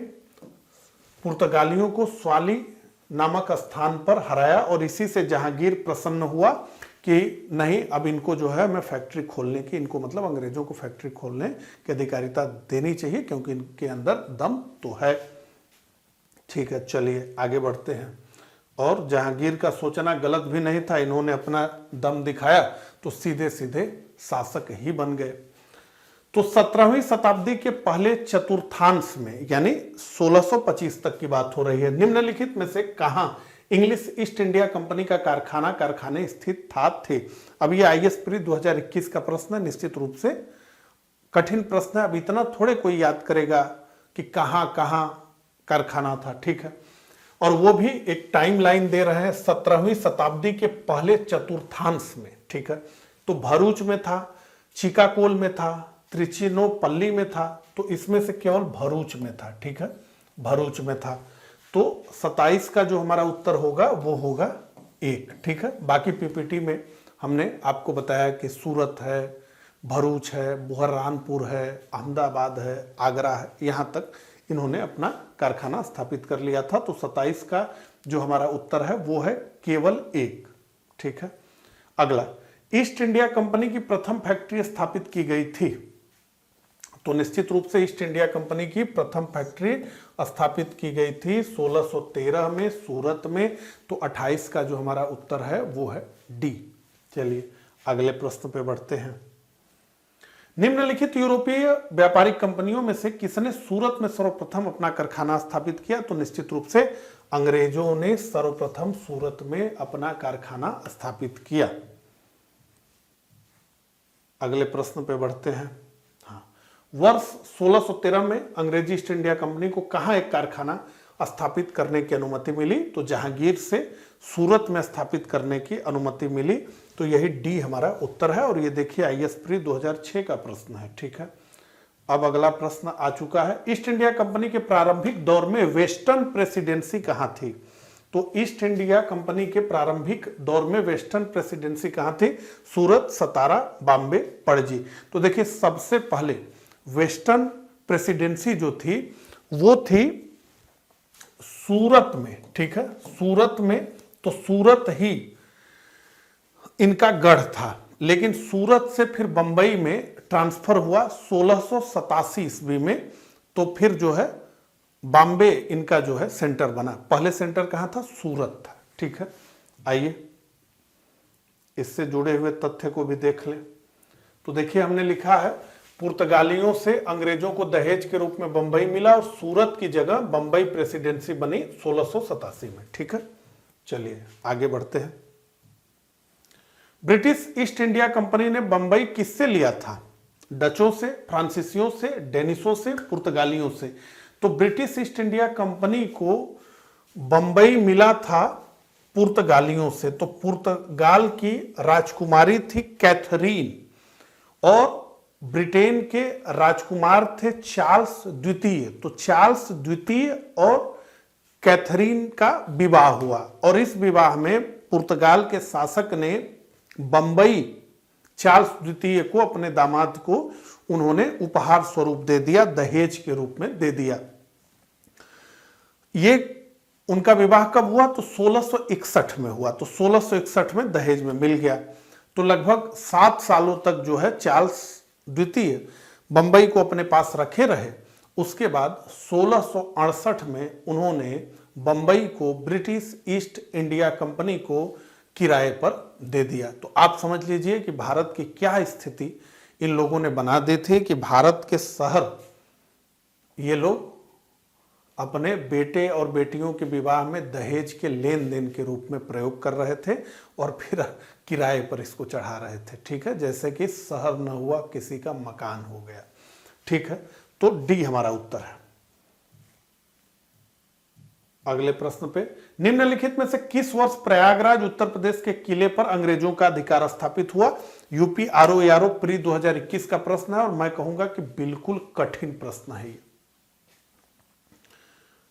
पुर्तगालियों को स्वाली नामक स्थान पर हराया और इसी से जहांगीर प्रसन्न हुआ कि नहीं, अब इनको जो है मैं फैक्ट्री खोलने की, इनको मतलब अंग्रेजों को फैक्ट्री खोलने की अधिकारिता देनी चाहिए क्योंकि इनके अंदर दम तो है, ठीक है। चलिए आगे बढ़ते हैं। और जहांगीर का सोचना गलत भी नहीं था, इन्होंने अपना दम दिखाया तो सीधे सीधे शासक ही बन गए। तो 17वीं शताब्दी के पहले चतुर्थांश में यानी 1625 तक की बात हो रही है। निम्नलिखित में से कहां इंग्लिश ईस्ट इंडिया कंपनी का कारखाने स्थित थे? अब ये आईएएस प्री 2021 का प्रश्न है, निश्चित रूप से कठिन प्रश्न है। अब इतना थोड़े कोई याद करेगा कि कहां कहां कारखाना था, ठीक है। और वो भी एक टाइम लाइन दे रहे हैं 17वीं शताब्दी के पहले चतुर्थांश में, ठीक है। तो भरूच में था, चिकाकोल में था, त्रिचिनोपल्ली में था, तो इसमें से केवल भरूच में था, ठीक है, भरूच में था। तो 27 का जो हमारा उत्तर होगा वो होगा 1, ठीक है। बाकी पीपीटी में हमने आपको बताया कि सूरत है, भरूच है, बुरहानपुर है, अहमदाबाद है, आगरा है, यहां तक इन्होंने अपना कारखाना स्थापित कर लिया था। तो 27 का जो हमारा उत्तर है वो है केवल 1, ठीक है। अगला, ईस्ट इंडिया कंपनी की प्रथम फैक्ट्री स्थापित की गई थी? तो निश्चित रूप से ईस्ट इंडिया कंपनी की प्रथम फैक्ट्री स्थापित की गई थी 1613 में सूरत में। तो 28 का जो हमारा उत्तर है वो है डी। चलिए अगले प्रश्न पे बढ़ते हैं। निम्नलिखित यूरोपीय व्यापारिक कंपनियों में से किसने सूरत में सर्वप्रथम अपना कारखाना स्थापित किया? तो निश्चित रूप से अंग्रेजों ने सर्वप्रथम सूरत में अपना कारखाना स्थापित किया। अगले प्रश्न पे बढ़ते हैं। वर्ष 1613 में अंग्रेजी ईस्ट इंडिया कंपनी को कहां एक कारखाना स्थापित करने की अनुमति मिली? तो जहांगीर से सूरत में स्थापित करने की अनुमति मिली। तो यही डी हमारा उत्तर है। और ये देखिए आईएएस प्री 2006 का प्रश्न है, ठीक है। अब अगला प्रश्न आ चुका है। ईस्ट इंडिया कंपनी के प्रारंभिक दौर में वेस्टर्न प्रेसिडेंसी कहां थी? तो ईस्ट इंडिया कंपनी के प्रारंभिक दौर में वेस्टर्न प्रेसिडेंसी कहां थी? सूरत, सतारा, बॉम्बे, पणजी। तो देखिए सबसे पहले वेस्टर्न प्रेसिडेंसी जो थी वो थी सूरत में, ठीक है, सूरत में। तो सूरत ही इनका गढ़ था, लेकिन सूरत से फिर बंबई में ट्रांसफर हुआ 1687 ईस्वी में। तो फिर जो है बॉम्बे इनका जो है सेंटर बना। पहले सेंटर कहां था? सूरत था, ठीक है। आइए इससे जुड़े हुए तथ्य को भी देख लें। तो देखिए हमने लिखा है पुर्तगालियों से अंग्रेजों को दहेज के रूप में बंबई मिला और सूरत की जगह बंबई प्रेसिडेंसी बनी 1687 में। ठीक है, चलिए आगे बढ़ते हैं। ब्रिटिश ईस्ट इंडिया कंपनी ने बंबई किससे लिया था? डचों से, फ्रांसीसियों से, डेनिसों से, पुर्तगालियों से। तो ब्रिटिश ईस्ट इंडिया कंपनी को बंबई मिला था पुर्तगालियों से। तो पुर्तगाल की राजकुमारी थी कैथरीन और ब्रिटेन के राजकुमार थे चार्ल्स द्वितीय। तो चार्ल्स द्वितीय और कैथरीन का विवाह हुआ और इस विवाह में पुर्तगाल के शासक ने बंबई चार्ल्स द्वितीय को, अपने दामाद को, उन्होंने उपहार स्वरूप दे दिया, दहेज के रूप में दे दिया। ये उनका विवाह कब हुआ? तो 1661 में हुआ। तो 1661 में दहेज में मिल गया। तो लगभग 7 सालों तक जो है चार्ल्स द्वितीय बंबई को अपने पास रखे रहे। उसके बाद 1668 में उन्होंने बंबई को ब्रिटिश ईस्ट इंडिया कंपनी को किराए पर दे दिया। तो आप समझ लीजिए कि भारत की क्या स्थिति इन लोगों ने बना दी थी कि भारत के शहर ये लोग अपने बेटे और बेटियों के विवाह में दहेज के लेन देन के रूप में प्रयोग कर रहे थे और फिर किराए पर इसको चढ़ा रहे थे। ठीक है, जैसे कि शहर न हुआ किसी का मकान हो गया। ठीक है, तो डी हमारा उत्तर है। अगले प्रश्न पे, निम्नलिखित में से किस वर्ष प्रयागराज उत्तर प्रदेश के किले पर अंग्रेजों का अधिकार स्थापित हुआ? यूपी आरओ प्री 2021 का प्रश्न है और मैं कहूंगा कि बिल्कुल कठिन प्रश्न है ये,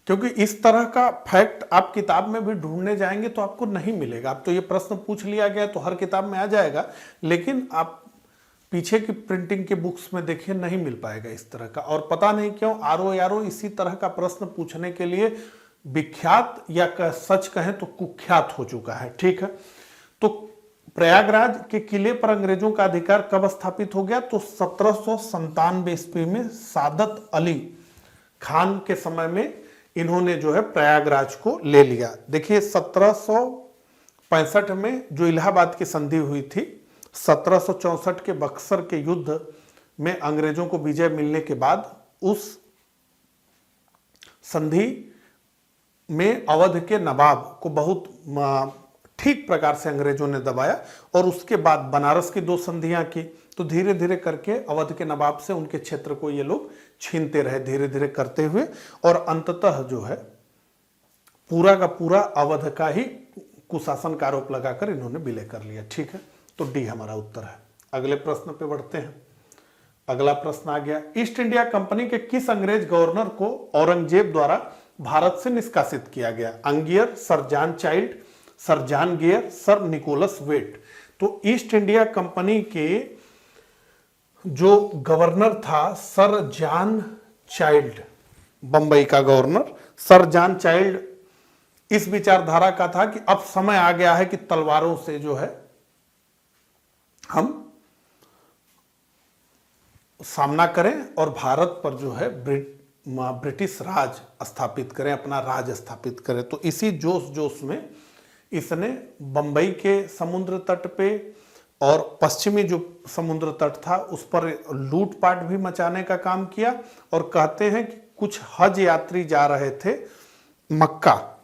क्योंकि इस तरह का फैक्ट आप किताब में भी ढूंढने जाएंगे तो आपको नहीं मिलेगा। अब तो ये प्रश्न पूछ लिया गया तो हर किताब में आ जाएगा, लेकिन आप पीछे की प्रिंटिंग के बुक्स में देखिए नहीं मिल पाएगा इस तरह का। और पता नहीं क्यों आरओ इसी तरह का प्रश्न पूछने के लिए विख्यात या सच कहें तो कुख्यात हो चुका है। ठीक है, तो प्रयागराज के किले पर अंग्रेजों का अधिकार कब स्थापित हो गया? तो 1797 ईस्वी में सादत अली खान के समय में इन्होंने जो है प्रयागराज को ले लिया। देखिए 1765 में जो इलाहाबाद की संधि हुई थी, 1764 के बक्सर के युद्ध में अंग्रेजों को विजय मिलने के बाद उस संधि में अवध के नवाब को बहुत ठीक प्रकार से अंग्रेजों ने दबाया और उसके बाद बनारस की 2 संधियां की। तो धीरे धीरे करके अवध के नवाब से उनके क्षेत्र को ये लोग छीनते रहे, धीरे धीरे करते हुए, और अंततः जो है पूरा का पूरा अवध का ही कुशासन का आरोप लगाकर इन्होंने विलय कर लिया। ठीक है, तो डी हमारा उत्तर है। अगले प्रश्न पे बढ़ते हैं। अगला प्रश्न आ गया, ईस्ट इंडिया कंपनी के किस अंग्रेज गवर्नर को औरंगजेब द्वारा भारत से निष्कासित किया गया? Angier, sir John Child, sir John Gayer, sir Nicholas Waite. तो ईस्ट इंडिया कंपनी के जो गवर्नर था सर जॉन चाइल्ड, बंबई का गवर्नर सर जॉन चाइल्ड इस विचारधारा का था कि अब समय आ गया है कि तलवारों से जो है हम सामना करें और भारत पर जो है ब्रिटिश राज स्थापित करें, अपना राज स्थापित करें। तो इसी जोश में इसने बंबई के समुद्र तट पे और पश्चिमी जो समुद्र तट था उस पर लूटपाट भी मचाने का काम किया। और कहते हैं कि कुछ हज यात्री जा रहे थे मक्का,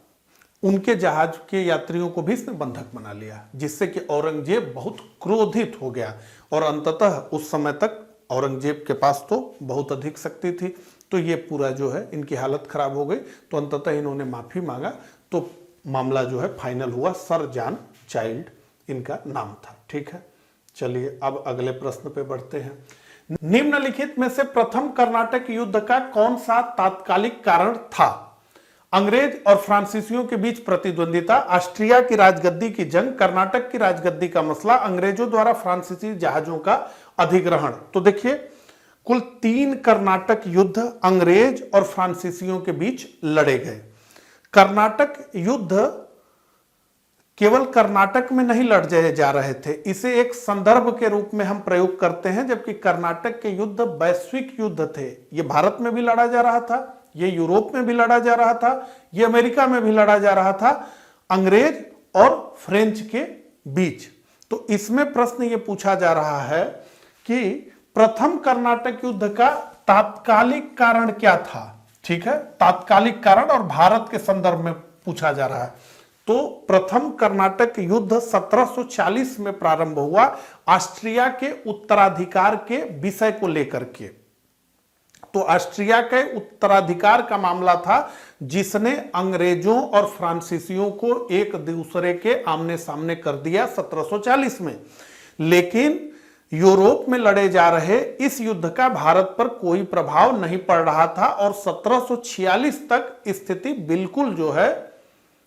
उनके जहाज के यात्रियों को भी इसने बंधक बना लिया, जिससे कि औरंगजेब बहुत क्रोधित हो गया। और अंततः उस समय तक औरंगजेब के पास तो बहुत अधिक शक्ति थी, तो ये पूरा जो है इनकी हालत खराब हो गई। तो अंततः इन्होंने माफी मांगा, तो मामला जो है फाइनल हुआ। सर जॉन चाइल्ड इनका नाम था। ठीक है, चलिए अब अगले प्रश्न पे बढ़ते हैं। निम्नलिखित में से प्रथम कर्नाटक युद्ध का कौन सा तात्कालिक कारण था? अंग्रेज और फ्रांसीसियों के बीच प्रतिद्वंदिता, ऑस्ट्रिया की राजगद्दी की जंग, कर्नाटक की राजगद्दी का मसला, अंग्रेजों द्वारा फ्रांसीसी जहाजों का अधिग्रहण। तो देखिए कुल 3 कर्नाटक युद्ध अंग्रेज और फ्रांसीसियों के बीच लड़े गए। कर्नाटक युद्ध केवल कर्नाटक में नहीं लड़े जा रहे थे, इसे एक संदर्भ के रूप में हम प्रयोग करते हैं, जबकि कर्नाटक के युद्ध वैश्विक युद्ध थे। ये भारत में भी लड़ा जा रहा था, ये यूरोप में भी लड़ा जा रहा था, ये अमेरिका में भी लड़ा जा रहा था, अंग्रेज और फ्रेंच के बीच। तो इसमें प्रश्न ये पूछा जा रहा है कि प्रथम कर्नाटक युद्ध का तात्कालिक कारण क्या था, ठीक है, तात्कालिक कारण और भारत के संदर्भ में पूछा जा रहा है। तो प्रथम कर्नाटक युद्ध 1740 में प्रारंभ हुआ ऑस्ट्रिया के उत्तराधिकार के विषय को लेकर के। तो ऑस्ट्रिया के उत्तराधिकार का मामला था जिसने अंग्रेजों और फ्रांसीसियों को एक दूसरे के आमने सामने कर दिया 1740 में। लेकिन यूरोप में लड़े जा रहे इस युद्ध का भारत पर कोई प्रभाव नहीं पड़ रहा था और 1746 तक स्थिति बिल्कुल जो है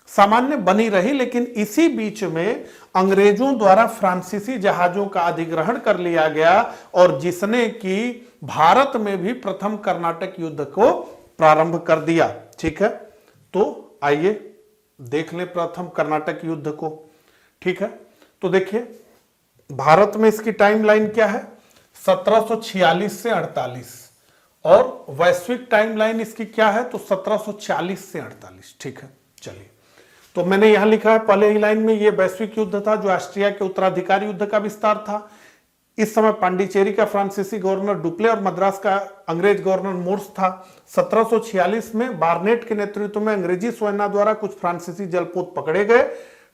सामान्य बनी रही। लेकिन इसी बीच में अंग्रेजों द्वारा फ्रांसीसी जहाजों का अधिग्रहण कर लिया गया और जिसने कि भारत में भी प्रथम कर्नाटक युद्ध को प्रारंभ कर दिया, ठीक है। तो आइए देख लें प्रथम कर्नाटक युद्ध को, ठीक है। तो देखिए भारत में इसकी टाइमलाइन क्या है, 1746 से 48 और वैश्विक टाइमलाइन इसकी क्या है, तो 1740 से 48, ठीक है। चलिए, तो मैंने यहां लिखा है पहले ही लाइन में, ये वैश्विक युद्ध था जो ऑस्ट्रिया के उत्तराधिकार युद्ध का विस्तार था। इस समय पांडिचेरी का फ्रांसीसी गवर्नर डुप्ले और मद्रास का अंग्रेज गवर्नर मोर्स था। 1746 में बार्नेट के नेतृत्व में अंग्रेजी सेना द्वारा कुछ फ्रांसीसी जलपोत पकड़े गए।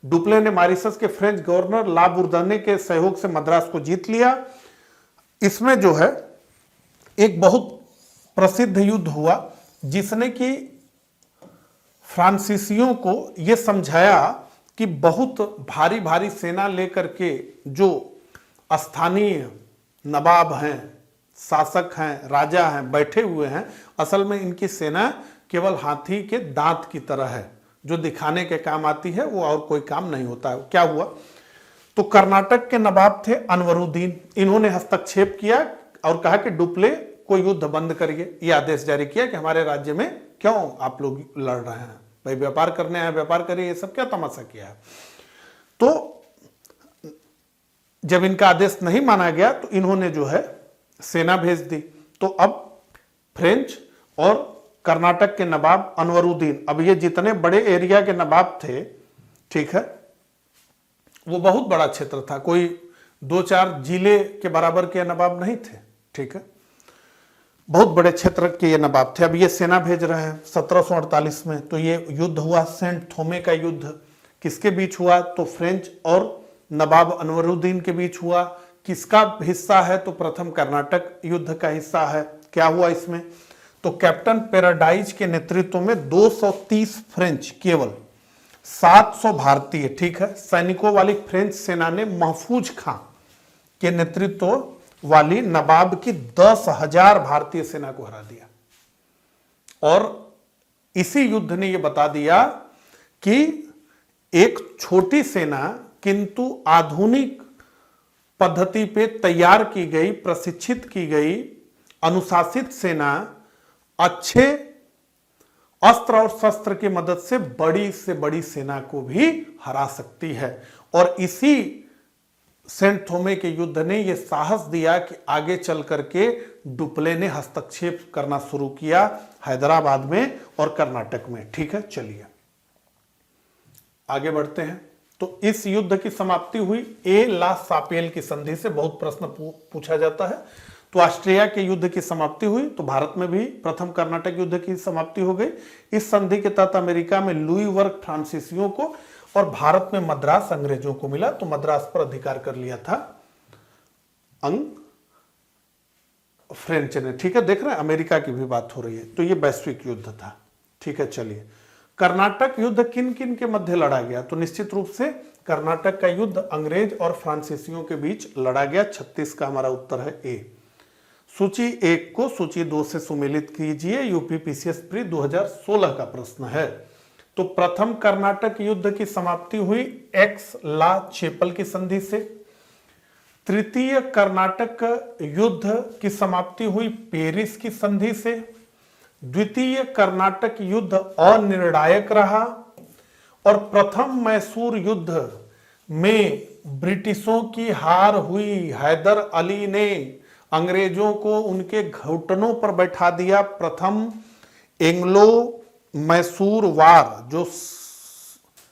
डुप्ले ने मॉरिशस के फ्रेंच गवर्नर ला बुर्दने के सहयोग से मद्रास को जीत लिया। इसमें जो है एक बहुत प्रसिद्ध युद्ध हुआ जिसने कि फ्रांसीसियों को यह समझाया कि बहुत भारी भारी सेना लेकर के जो स्थानीय नवाब हैं, शासक हैं, राजा हैं, बैठे हुए हैं, असल में इनकी सेना केवल हाथी के दांत की तरह है, जो दिखाने के काम आती है, वो और कोई काम नहीं होता है। क्या हुआ, तो कर्नाटक के नवाब थे अनवरुद्दीन, इन्होंने हस्तक्षेप किया और कहा कि डुप्ले को युद्ध बंद करिए। यह आदेश जारी किया कि हमारे राज्य में क्यों आप लोग लड़ रहे हैं, भाई व्यापार करने आए व्यापार करिए, ये सब क्या तमाशा किया है। तो जब इनका आदेश नहीं माना गया तो इन्होंने जो है सेना भेज दी। तो अब फ्रेंच और कर्नाटक के नवाब अनवरुद्दीन, अब ये जितने बड़े एरिया के नवाब थे, ठीक है, वो बहुत बड़ा क्षेत्र था, कोई 2-4 जिले के बराबर के नवाब नहीं थे, ठीक है, बहुत बड़े क्षेत्र के ये नवाब थे। अब ये सेना भेज रहे हैं 1748 में। तो ये युद्ध हुआ सेंट थोमे का युद्ध, किसके बीच हुआ, तो फ्रेंच और नवाब अनवरुद्दीन के बीच हुआ। किसका हिस्सा है, तो प्रथम कर्नाटक युद्ध का हिस्सा है। क्या हुआ इसमें, तो कैप्टन पैराडाइज के नेतृत्व में 230 फ्रेंच, केवल 700 भारतीय, ठीक है, सैनिकों वाली फ्रेंच सेना ने महफूज खां के नेतृत्व वाली नवाब की 10,000 भारतीय सेना को हरा दिया। और इसी युद्ध ने यह बता दिया कि एक छोटी सेना किंतु आधुनिक पद्धति पे तैयार की गई, प्रशिक्षित की गई, अनुशासित सेना अच्छे अस्त्र और शस्त्र की मदद से बड़ी सेना को भी हरा सकती है। और इसी सेंट थोमे के युद्ध ने यह साहस दिया कि आगे चल करके डुप्ले ने हस्तक्षेप करना शुरू किया हैदराबाद में और कर्नाटक में, ठीक है। चलिए आगे बढ़ते हैं। तो इस युद्ध की समाप्ति हुई ए ला सापेल की संधि से, बहुत प्रश्न पूछा जाता है। तो ऑस्ट्रिया के युद्ध की समाप्ति हुई, तो भारत में भी प्रथम कर्नाटक युद्ध की समाप्ति हो गई। इस संधि के तहत अमेरिका में लुई वर्ग फ्रांसीसियों को और भारत में मद्रास अंग्रेजों को मिला। तो मद्रास पर अधिकार कर लिया था फ्रेंच ने, ठीक है। देख रहे हैं अमेरिका की भी बात हो रही है। तो ये वैश्विक युद्ध था, ठीक है। चलिए, कर्नाटक युद्ध किन किन के मध्य लड़ा गया, तो निश्चित रूप से कर्नाटक का युद्ध अंग्रेज और फ्रांसीसियों के बीच लड़ा गया। 36 का हमारा उत्तर है ए। सूची 1 को सूची 2 से सुमेलित कीजिए। यूपी पीसीएस प्री 2016 का प्रश्न है। तो प्रथम कर्नाटक युद्ध की समाप्ति हुई एक्स ला चेपल की संधि से। तृतीय कर्नाटक युद्ध की समाप्ति हुई पेरिस की संधि से। द्वितीय कर्नाटक युद्ध अनिर्णायक रहा और प्रथम मैसूर युद्ध में ब्रिटिशों की हार हुई। हैदर अली ने अंग्रेजों को उनके घुटनों पर बैठा दिया। प्रथम एंग्लो मैसूर वार जो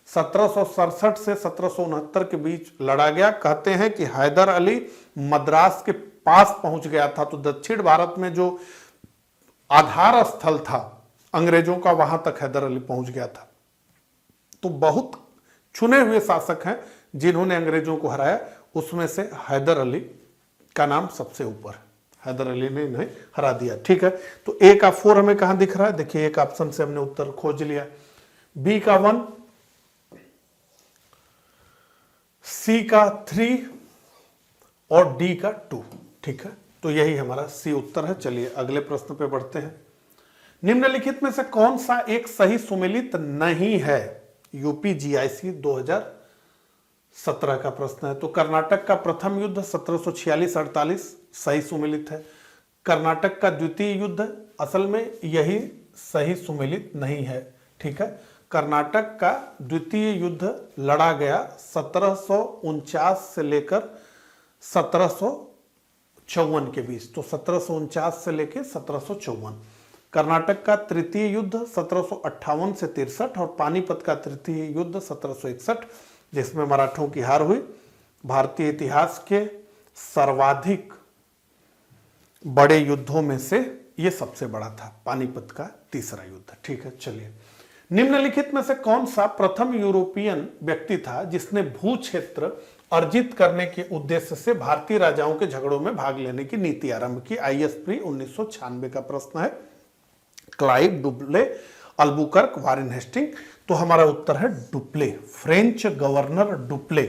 1767 से 1769 के बीच लड़ा गया। कहते हैं कि हैदर अली मद्रास के पास पहुंच गया था। तो दक्षिण भारत में जो आधार स्थल था अंग्रेजों का, वहां तक हैदर अली पहुंच गया था। तो बहुत चुने हुए शासक हैं जिन्होंने अंग्रेजों को हराया, उसमें से हैदर अली का नाम सबसे ऊपर है। हैदर अली ने इन्हें हरा दिया। ठीक है, तो ए का 4 हमें कहां दिख रहा है? देखिए एक ऑप्शन से हमने उत्तर खोज लिया, बी का 1, सी का 3 और डी का 2। ठीक है, तो यही हमारा सी उत्तर है। चलिए अगले प्रश्न पे बढ़ते हैं। निम्नलिखित में से कौन सा एक सही सुमेलित नहीं है? यूपी जीआईसी 2017 का प्रश्न है। तो कर्नाटक का प्रथम युद्ध 1746-48 सही सुमेलित है। कर्नाटक का द्वितीय युद्ध असल में यही सही सुमेलित नहीं है। ठीक है, कर्नाटक का द्वितीय युद्ध लड़ा गया 1749 से लेकर 1754 के बीच। तो 1749 से लेकर 1754। कर्नाटक का तृतीय युद्ध 1758 से 63 और पानीपत का तृतीय युद्ध 1761, जिसमें मराठों की हार हुई। भारतीय इतिहास के सर्वाधिक बड़े युद्धों में से यह सबसे बड़ा था, पानीपत का तीसरा युद्ध। ठीक है, चलिए निम्नलिखित में से कौन सा प्रथम यूरोपियन व्यक्ति था जिसने भू क्षेत्र अर्जित करने के उद्देश्य से भारतीय राजाओं के झगड़ों में भाग लेने की नीति आरंभ की? आईएसपी 1996 का प्रश्न है। Clive, Dupleix, Albuquerque, Warren Hastings. तो हमारा उत्तर है डुप्ले। फ्रेंच गवर्नर डुप्ले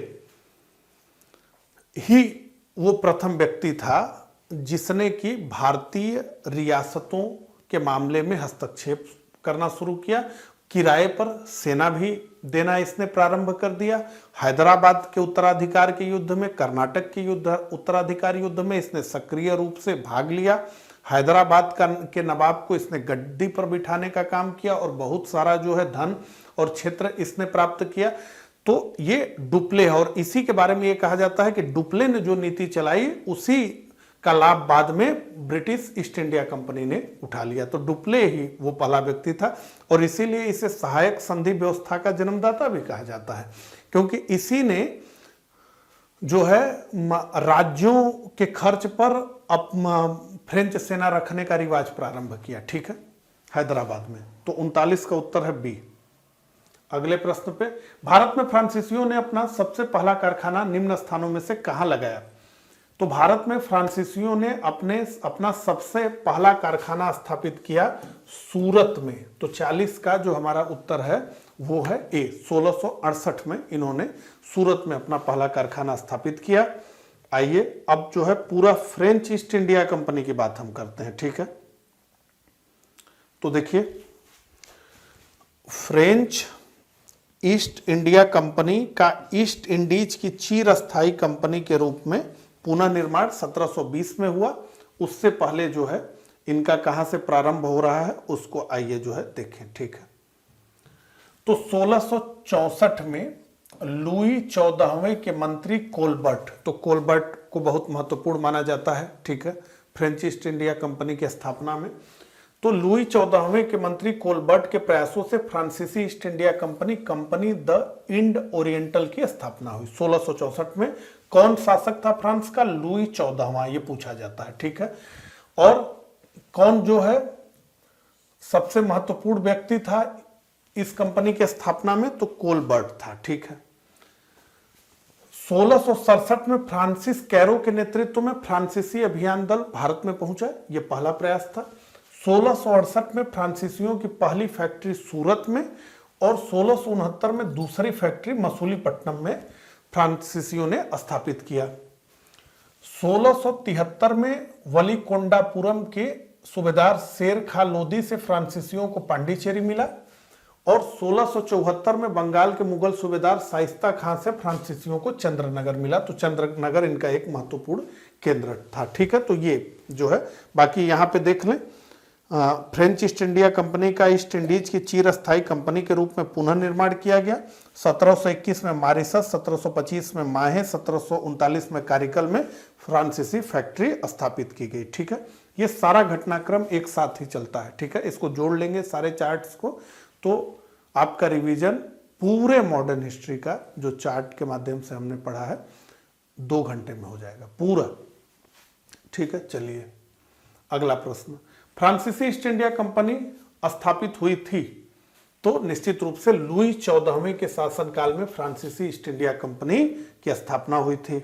ही वो प्रथम व्यक्ति था जिसने कि भारतीय रियासतों के मामले में हस्तक्षेप करना शुरू किया। किराए पर सेना भी देना इसने प्रारंभ कर दिया। हैदराबाद के उत्तराधिकार के युद्ध में, कर्नाटक के युद्ध उत्तराधिकार युद्ध में इसने सक्रिय रूप से भाग लिया। हैदराबाद के नवाब को इसने गद्दी पर बिठाने का काम किया और बहुत सारा जो है धन और क्षेत्र इसने प्राप्त किया। तो ये डुप्ले है और इसी के बारे में ये कहा जाता है कि डुप्ले ने जो नीति चलाई उसी का लाभ बाद में ब्रिटिश ईस्ट इंडिया कंपनी ने उठा लिया। तो डुप्ले ही वो पहला व्यक्ति था और इसीलिए इसे सहायक संधि व्यवस्था का जन्मदाता भी कहा जाता है, क्योंकि इसी ने जो है राज्यों के खर्च पर फ्रेंच सेना रखने का रिवाज प्रारंभ किया। ठीक है, हैदराबाद में। तो 39 का उत्तर है बी। अगले प्रश्न पे, भारत में फ्रांसीसियों ने अपना सबसे पहला कारखाना निम्न स्थानों में से कहां लगाया? तो भारत में फ्रांसीसियों ने अपना सबसे पहला कारखाना स्थापित किया सूरत में। तो 40 का जो हमारा उत्तर है वो है ए। 1668 में इन्होंने सूरत में अपना पहला कारखाना स्थापित किया। आइए अब जो है पूरा फ्रेंच ईस्ट इंडिया कंपनी की बात हम करते हैं। ठीक है, तो देखिए फ्रेंच ईस्ट इंडिया कंपनी का ईस्ट इंडीज की चिरस्थायी कंपनी के रूप में पुनः निर्माण 1720 में हुआ। उससे पहले जो है इनका कहां से प्रारंभ हो रहा है उसको आइए जो है देखें। ठीक है, तो 1664 में लुई 14वें के मंत्री कोलबर्ट, तो कोलबर्ट को बहुत महत्वपूर्ण माना जाता है। ठीक है, फ्रेंच ईस्ट इंडिया कंपनी की स्थापना में। तो लुई 14वें के मंत्री कोलबर्ट के प्रयासों से फ्रांसीसी East India Company the Inde Oriental की स्थापना हुई 1664 में। कौन शासक था फ्रांस का? लुई 14वां, ये पूछा जाता है। ठीक है, और कौन जो है सबसे महत्वपूर्ण व्यक्ति था इस कंपनी के स्थापना में? तो कोलबर्ट था। ठीक है, 1667 में फ्रांसिस कैरो के नेतृत्व में फ्रांसीसी अभियान दल भारत में पहुंचा, यह पहला प्रयास था। 1668 में फ्रांसीसियों की पहली फैक्ट्री सूरत में और 1669 में दूसरी फैक्ट्री मसूलीपट्टनम में फ्रांसीसियों ने स्थापित किया। 1673 में वलीकोंडापुरम के सूबेदार शेर खा लोदी से फ्रांसीसियों को पांडिचेरी मिला और 1674 में बंगाल के मुगल सूबेदार शाइस्ता खां से फ्रांसीसियों को चंद्रनगर मिला। तो चंद्रनगर इनका एक महत्वपूर्ण केंद्र था। ठीक है, तो ये जो है बाकी यहां पे देख लें। फ्रेंच ईस्ट इंडिया कंपनी का ईस्ट इंडीज की चिरस्थायी कंपनी के रूप में पुनः निर्माण किया गया। 1721 में मारिसस, 1725 में माहे, 1739 में कारिकल में फ्रांसीसी फैक्ट्री स्थापित की गई। ठीक है, ये सारा घटनाक्रम एक साथ ही चलता है। ठीक है, इसको जोड़ लेंगे सारे चार्ट्स को तो आपका रिवीजन पूरे मॉडर्न हिस्ट्री का जो चार्ट के माध्यम से हमने पढ़ा है 2 घंटे में हो जाएगा पूरा। ठीक है, चलिए अगला प्रश्न। फ्रांसीसी ईस्ट इंडिया कंपनी स्थापित हुई थी, तो निश्चित रूप से लुई 14वें के शासनकाल में फ्रांसीसी ईस्ट इंडिया कंपनी की स्थापना हुई थी।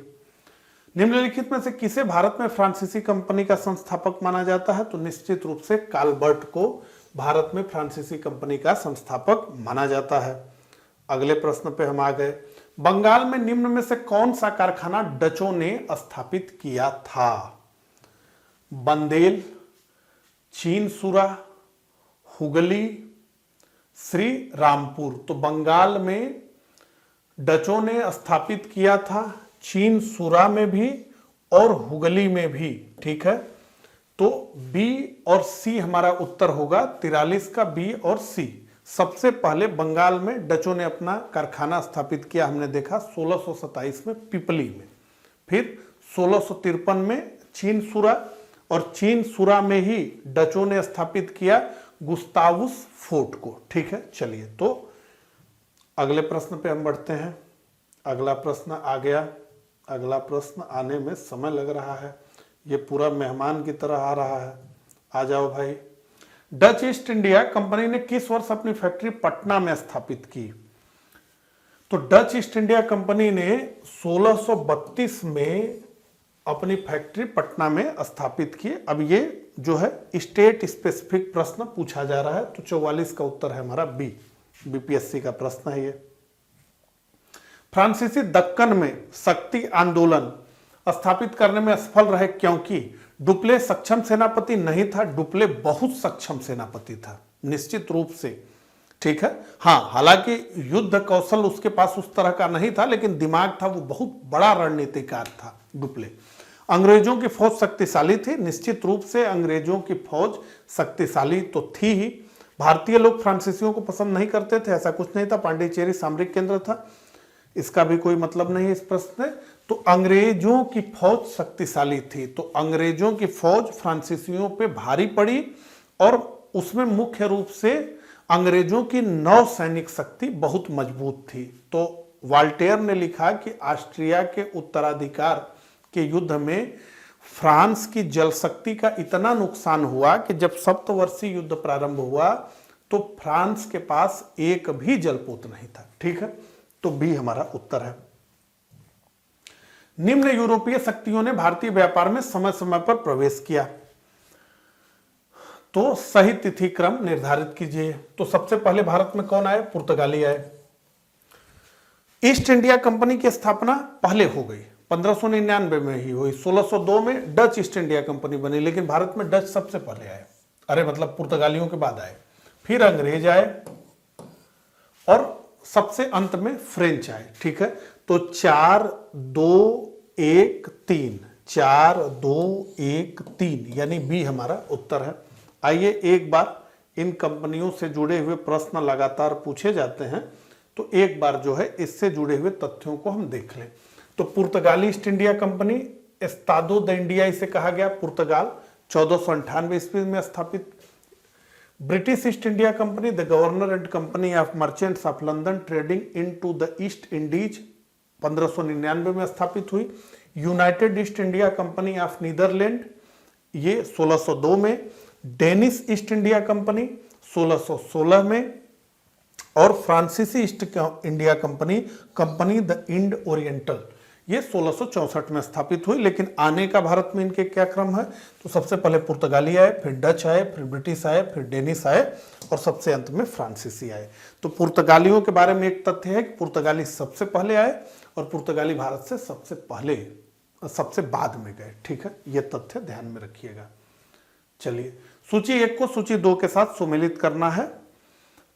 निम्नलिखित में से किसे भारत में फ्रांसीसी कंपनी का संस्थापक माना जाता है? तो निश्चित रूप से काल्बर्ट को भारत में फ्रांसीसी कंपनी का संस्थापक माना जाता है। अगले प्रश्न पे हम आ गए। बंगाल में निम्न में से कौन सा कारखाना डचों ने स्थापित किया था? बंदेल, चीनसुरा, हुगली, श्री रामपुर। तो बंगाल में डचों ने स्थापित किया था, चीनसुरा में भी और हुगली में भी, ठीक है। तो बी और सी हमारा उत्तर होगा। 43 का बी और सी। सबसे पहले बंगाल में डचों ने अपना कारखाना स्थापित किया, हमने देखा 1627 में पिपली में, फिर 1653 में चीनसुरा, और चीनसुरा में ही डचों ने स्थापित किया गुस्तावुस फोर्ट को, ठीक है। चलिए तो अगले प्रश्न पे हम बढ़ते हैं। अगला प्रश्न आ गया। अगला प्रश्न आने में समय लग रहा है, ये पूरा मेहमान की तरह आ रहा है। आ जाओ भाई। डच ईस्ट इंडिया कंपनी ने किस वर्ष अपनी फैक्ट्री पटना में स्थापित की? तो डच ईस्ट इंडिया कंपनी ने 1632 में अपनी फैक्ट्री पटना में स्थापित की। अब ये जो है स्टेट स्पेसिफिक प्रश्न पूछा जा रहा है, तो 44 का उत्तर है हमारा बी। बीपीएससी का प्रश्न है ये। फ्रांसीसी दक्कन में शक्ति आंदोलन स्थापित करने में असफल रहे क्योंकि डुप्ले सक्षम सेनापति नहीं था, डुप्ले बहुत सक्षम सेनापति था, निश्चित रूप से, ठीक है। हाँ, हालांकि युद्ध कौशल उसके पास उस तरह का नहीं था, लेकिन दिमाग था, वो बहुत बड़ा रणनीतिकार था डुप्ले। अंग्रेजों की फौज शक्तिशाली थी, निश्चित रूप से अंग्रेजों की फौज शक्तिशाली तो थी ही। भारतीय लोग फ्रांसीसियों को पसंद नहीं करते थे, ऐसा कुछ नहीं था। पांडिचेरी सामरिक केंद्र था, इसका भी कोई मतलब नहीं है इस प्रश्न में। तो अंग्रेजों की फौज शक्तिशाली थी, तो अंग्रेजों की फौज फ्रांसीसियों पे भारी पड़ी, और उसमें मुख्य रूप से अंग्रेजों की नौ सैनिक शक्ति बहुत मजबूत थी। तो वाल्टेयर ने लिखा कि ऑस्ट्रिया के उत्तराधिकार के युद्ध में फ्रांस की जल शक्ति का इतना नुकसान हुआ कि जब सप्तवर्षीय युद्ध प्रारंभ हुआ तो फ्रांस के पास एक भी जलपोत नहीं था, ठीक है। तो बी हमारा उत्तर है। निम्न यूरोपीय शक्तियों ने भारतीय व्यापार में समय समय पर प्रवेश किया, तो सही तिथि क्रम निर्धारित कीजिए। तो सबसे पहले भारत में कौन आए? पुर्तगाली आए। ईस्ट इंडिया कंपनी की स्थापना पहले हो गई, 1599 में ही हुई। 1602 में डच ईस्ट इंडिया कंपनी बनी, लेकिन भारत में डच सबसे पहले आए, अरे मतलब पुर्तगालियों के बाद आए, फिर अंग्रेज आए, और सबसे अंत में फ्रेंच आए, ठीक है। तो 4 2 1 3, 4 2 1 3, यानी बी हमारा उत्तर है। आइए एक बार इन कंपनियों से जुड़े हुए प्रश्न लगातार पूछे जाते हैं, तो एक बार जो है इससे जुड़े हुए तथ्यों को हम देख लें। तो पुर्तगाली East India Company, Estado da India इसे कहा गया, पुर्तगाल, 1498 ईस्वी में स्थापित। British East India Company, the governor and company of merchants of London trading into the East Indies, 1599 में स्थापित हुई। United East India Company of Netherlands, ये 1602 में। डेनिश ईस्ट इंडिया कंपनी 1616 में, और फ्रांसीसी East India Company, company the Inde Oriental, ये 1664 में स्थापित हुई। लेकिन आने का भारत में इनके क्या क्रम है? तो सबसे पहले पुर्तगाली आए, फिर डच आए, फिर ब्रिटिश आए, फिर डेनिश आए, और सबसे अंत में फ्रांसीसी आए। तो पुर्तगालियों के बारे में एक तथ्य है कि पुर्तगाली सबसे पहले आए, और पुर्तगाली भारत से सबसे बाद में गए, ठीक है। यह तथ्य ध्यान में रखिएगा। चलिए सूची 1 को सूची 2 के साथ सुमेलित करना है।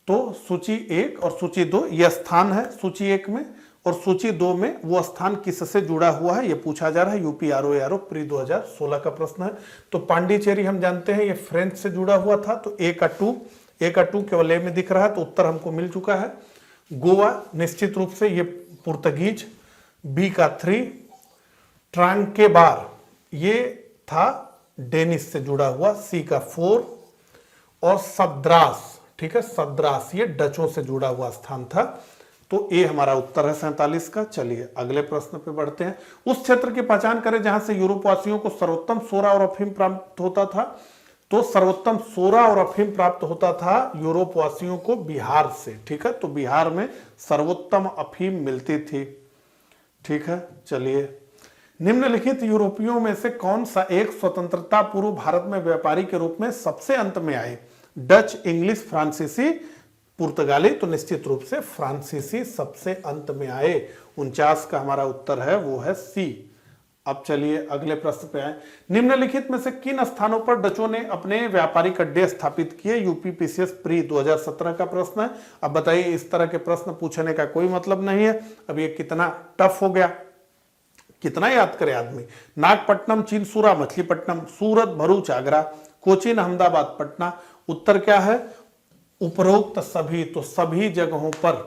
तो सूची 1 और सूची 2 यह स्थान है सूची 1 में, और सूची 2 में वो स्थान किससे जुड़ा हुआ है, यह पूछा जा रहा है। यूपी आरओ प्री 2016 का प्रश्न है। तो पांडिचेरी हम जानते हैं ये फ्रेंच से जुड़ा हुआ था, तो ए का 2 केवल ए में दिख रहा है, तो उत्तर हमको मिल चुका है। गोवा निश्चित रूप से ये पुर्तगीज, बी का 3। ट्रांकेबार ये था डेनिश से जुड़ा हुआ, सी का 4। और सद्रास, ठीक है, सद्रास ये डचों से जुड़ा हुआ स्थान था, तो ए हमारा उत्तर है 47 का। चलिए अगले प्रश्न पे बढ़ते हैं। उस क्षेत्र की पहचान करें जहां से यूरोपवासियों को सर्वोत्तम सोरा और अफीम प्राप्त होता था। तो सर्वोत्तम सोरा और अफीम प्राप्त होता था यूरोपवासियों को बिहार से, ठीक है। तो बिहार में सर्वोत्तम अफीम मिलती थी, ठीक है। चलिए, निम्नलिखित यूरोपियों में से कौन सा एक स्वतंत्रता पूर्व भारत में व्यापारी के रूप में सबसे अंत में आए? डच, इंग्लिश, फ्रांसीसी, पुर्तगाली। तो निश्चित रूप से फ्रांसीसी सबसे अंत में आए। 49 का हमारा उत्तर है वो है सी। अब चलिए अगले प्रश्न पे आए। निम्नलिखित में से किन स्थानों पर डचों ने अपने व्यापारिक अड्डे स्थापित किए? यूपीपीसीएस प्री 2017 का प्रश्न है। अब बताइए, इस तरह के प्रश्न पूछने का कोई मतलब नहीं है। अब ये कितना टफ हो गया, कितना याद करे आदमी। नागपट्टनम, चिनसुरा, मछलीपट्टनम, सूरत, भरूच, आगरा, कोचीन, अहमदाबाद, पटना। उत्तर क्या है? उपरोक्त सभी। तो सभी जगहों पर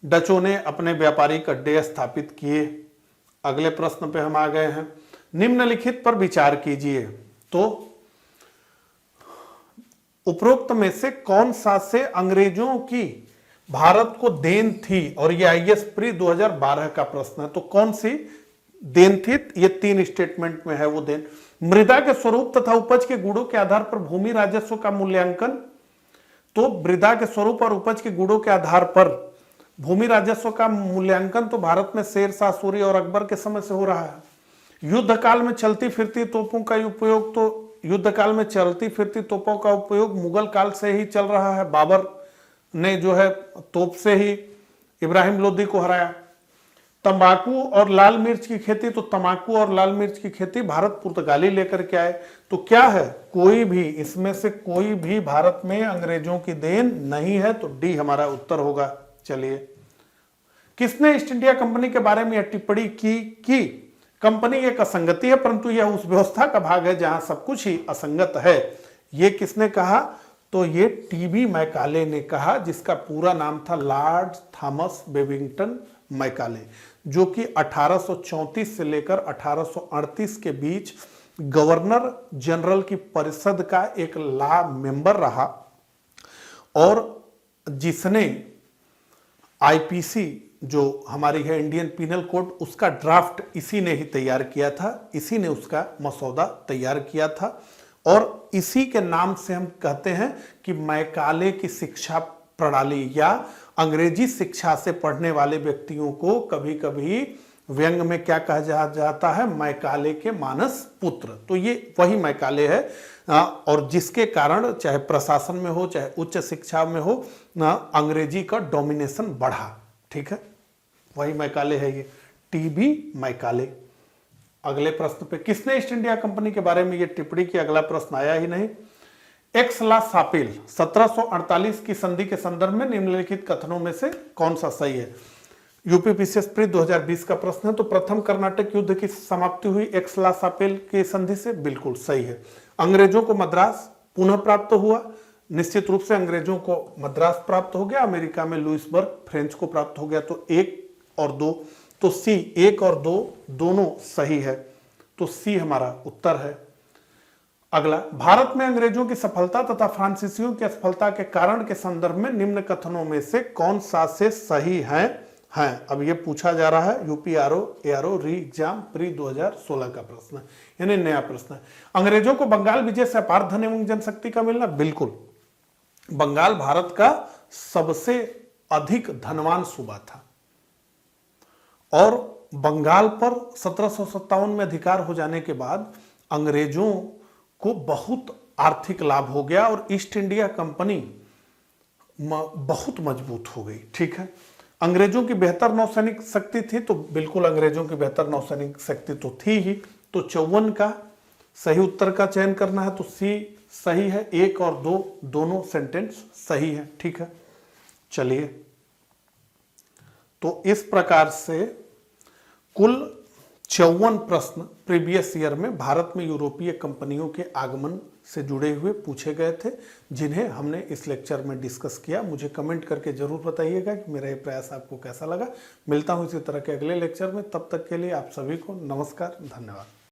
डचों ने अपने व्यापारिक अड्डे स्थापित किए। अगले प्रश्न पे हम आ गए हैं। निम्नलिखित पर विचार कीजिए। तो उपरोक्त में से कौन सा से अंग्रेजों की भारत को देन थी? और ये आईएएस प्री 2012 का प्रश्न है। तो कौन सी देन थी? ये 3 स्टेटमेंट में है वो देन। मृदा के स्वरूप तथा उपज के गुणों के आधार पर भूमि राजस्व का मूल्यांकन। तो मृदा के स्वरूप और उपज के गुणों के आधार पर भूमि राजस्व का मूल्यांकन तो भारत में शेरशाह सूरी और अकबर के समय से हो रहा है। युद्ध काल में चलती फिरती तोपों का उपयोग, तो युद्ध काल में चलती फिरती तोपों का उपयोग मुगल काल से ही चल रहा है। बाबर ने जो है तोप से ही इब्राहिम लोदी को हराया। तंबाकू और लाल मिर्च की खेती, तो तंबाकू और लाल मिर्च की खेती भारत पुर्तगाली लेकर के आए। तो क्या है? कोई भी, इसमें से कोई भी भारत में अंग्रेजों की देन नहीं है। तो डी हमारा उत्तर होगा। चलिए, किसने ईस्ट इंडिया कंपनी के बारे में यह टिप्पणी की कि कंपनी एक असंगति है परंतु यह उस व्यवस्था का भाग है जहां सब कुछ ही असंगत है? ये किसने कहा? तो ये टीबी मैकाले ने कहा, जिसका पूरा नाम था लॉर्ड थॉमस बेबिंगटन मैकाले, जो कि 1834 से लेकर 1838 के बीच गवर्नर जनरल की परिषद का एक लॉ मेंबर रहा और जिसने आईपीसी जो हमारी है इंडियन पिनल कोड, उसका ड्राफ्ट इसी ने ही तैयार किया था, इसी ने उसका मसौदा तैयार किया था। और इसी के नाम से हम कहते हैं कि मैकाले की शिक्षा प्रणाली या अंग्रेजी शिक्षा से पढ़ने वाले व्यक्तियों को कभी कभी व्यंग में क्या कहा जाता है? मैकाले के मानस पुत्र। तो ये वही मैकाले है और जिसके कारण चाहे प्रशासन में हो चाहे उच्च शिक्षा में हो अंग्रेजी का डोमिनेशन बढ़ा, ठीक है। वही मैकाले है ये, टीबी मैकाले। अगले प्रश्न पे, किसने ईस्ट इंडिया कंपनी के बारे में ये टिप्पणी की? अगला प्रश्न आया ही नहीं। एक्स ला सापेल 1748 की संधि के संदर्भ में निम्नलिखित कथनों में से कौन सा सही है? यूपीपीसीएस प्री 2020 का प्रश्न है। तो प्रथम कर्नाटक युद्ध की समाप्ति हुई एक्स ला सापेल की संधि से, बिल्कुल सही है। अंग्रेजों को मद्रास पुनः प्राप्त हुआ, निश्चित रूप से अंग्रेजों को मद्रास प्राप्त हो गया, अमेरिका में लुइसबर्ग फ्रेंच को प्राप्त हो गया। तो 1 और 2, तो सी 1 और 2 दोनों सही है। तो सी हमारा उत्तर है। अगला, भारत में अंग्रेजों की सफलता तथा फ्रांसीसियों की असफलता के कारण के संदर्भ में निम्न कथनों में से कौन सा से सही है? अब ये पूछा जा रहा है यूपीआरओ एआरओ री एग्जाम प्री 2016 का प्रश्न है, यानी नया प्रश्न है। अंग्रेजों को बंगाल विजय से अपार धन एवं जनशक्ति का मिलना, बिल्कुल। बंगाल भारत का सबसे अधिक धनवान सूबा था और बंगाल पर 1757 में अधिकार हो जाने के बाद अंग्रेजों को बहुत आर्थिक लाभ हो गया और ईस्ट इंडिया कंपनी बहुत मजबूत हो गई, ठीक है। अंग्रेजों की बेहतर नौसैनिक शक्ति थी, तो बिल्कुल अंग्रेजों की बेहतर नौसैनिक शक्ति तो थी ही। तो 54 का सही उत्तर का चयन करना है, तो सी सही है। 1 और 2 दोनों सेंटेंस सही है, ठीक है। चलिए, तो इस प्रकार से कुल 54 प्रश्न प्रीवियस ईयर में भारत में यूरोपीय कंपनियों के आगमन से जुड़े हुए पूछे गए थे, जिन्हें हमने इस लेक्चर में डिस्कस किया। मुझे कमेंट करके जरूर बताइएगा कि मेरा ये प्रयास आपको कैसा लगा। मिलता हूं इसी तरह के अगले लेक्चर में, तब तक के लिए आप सभी को नमस्कार, धन्यवाद।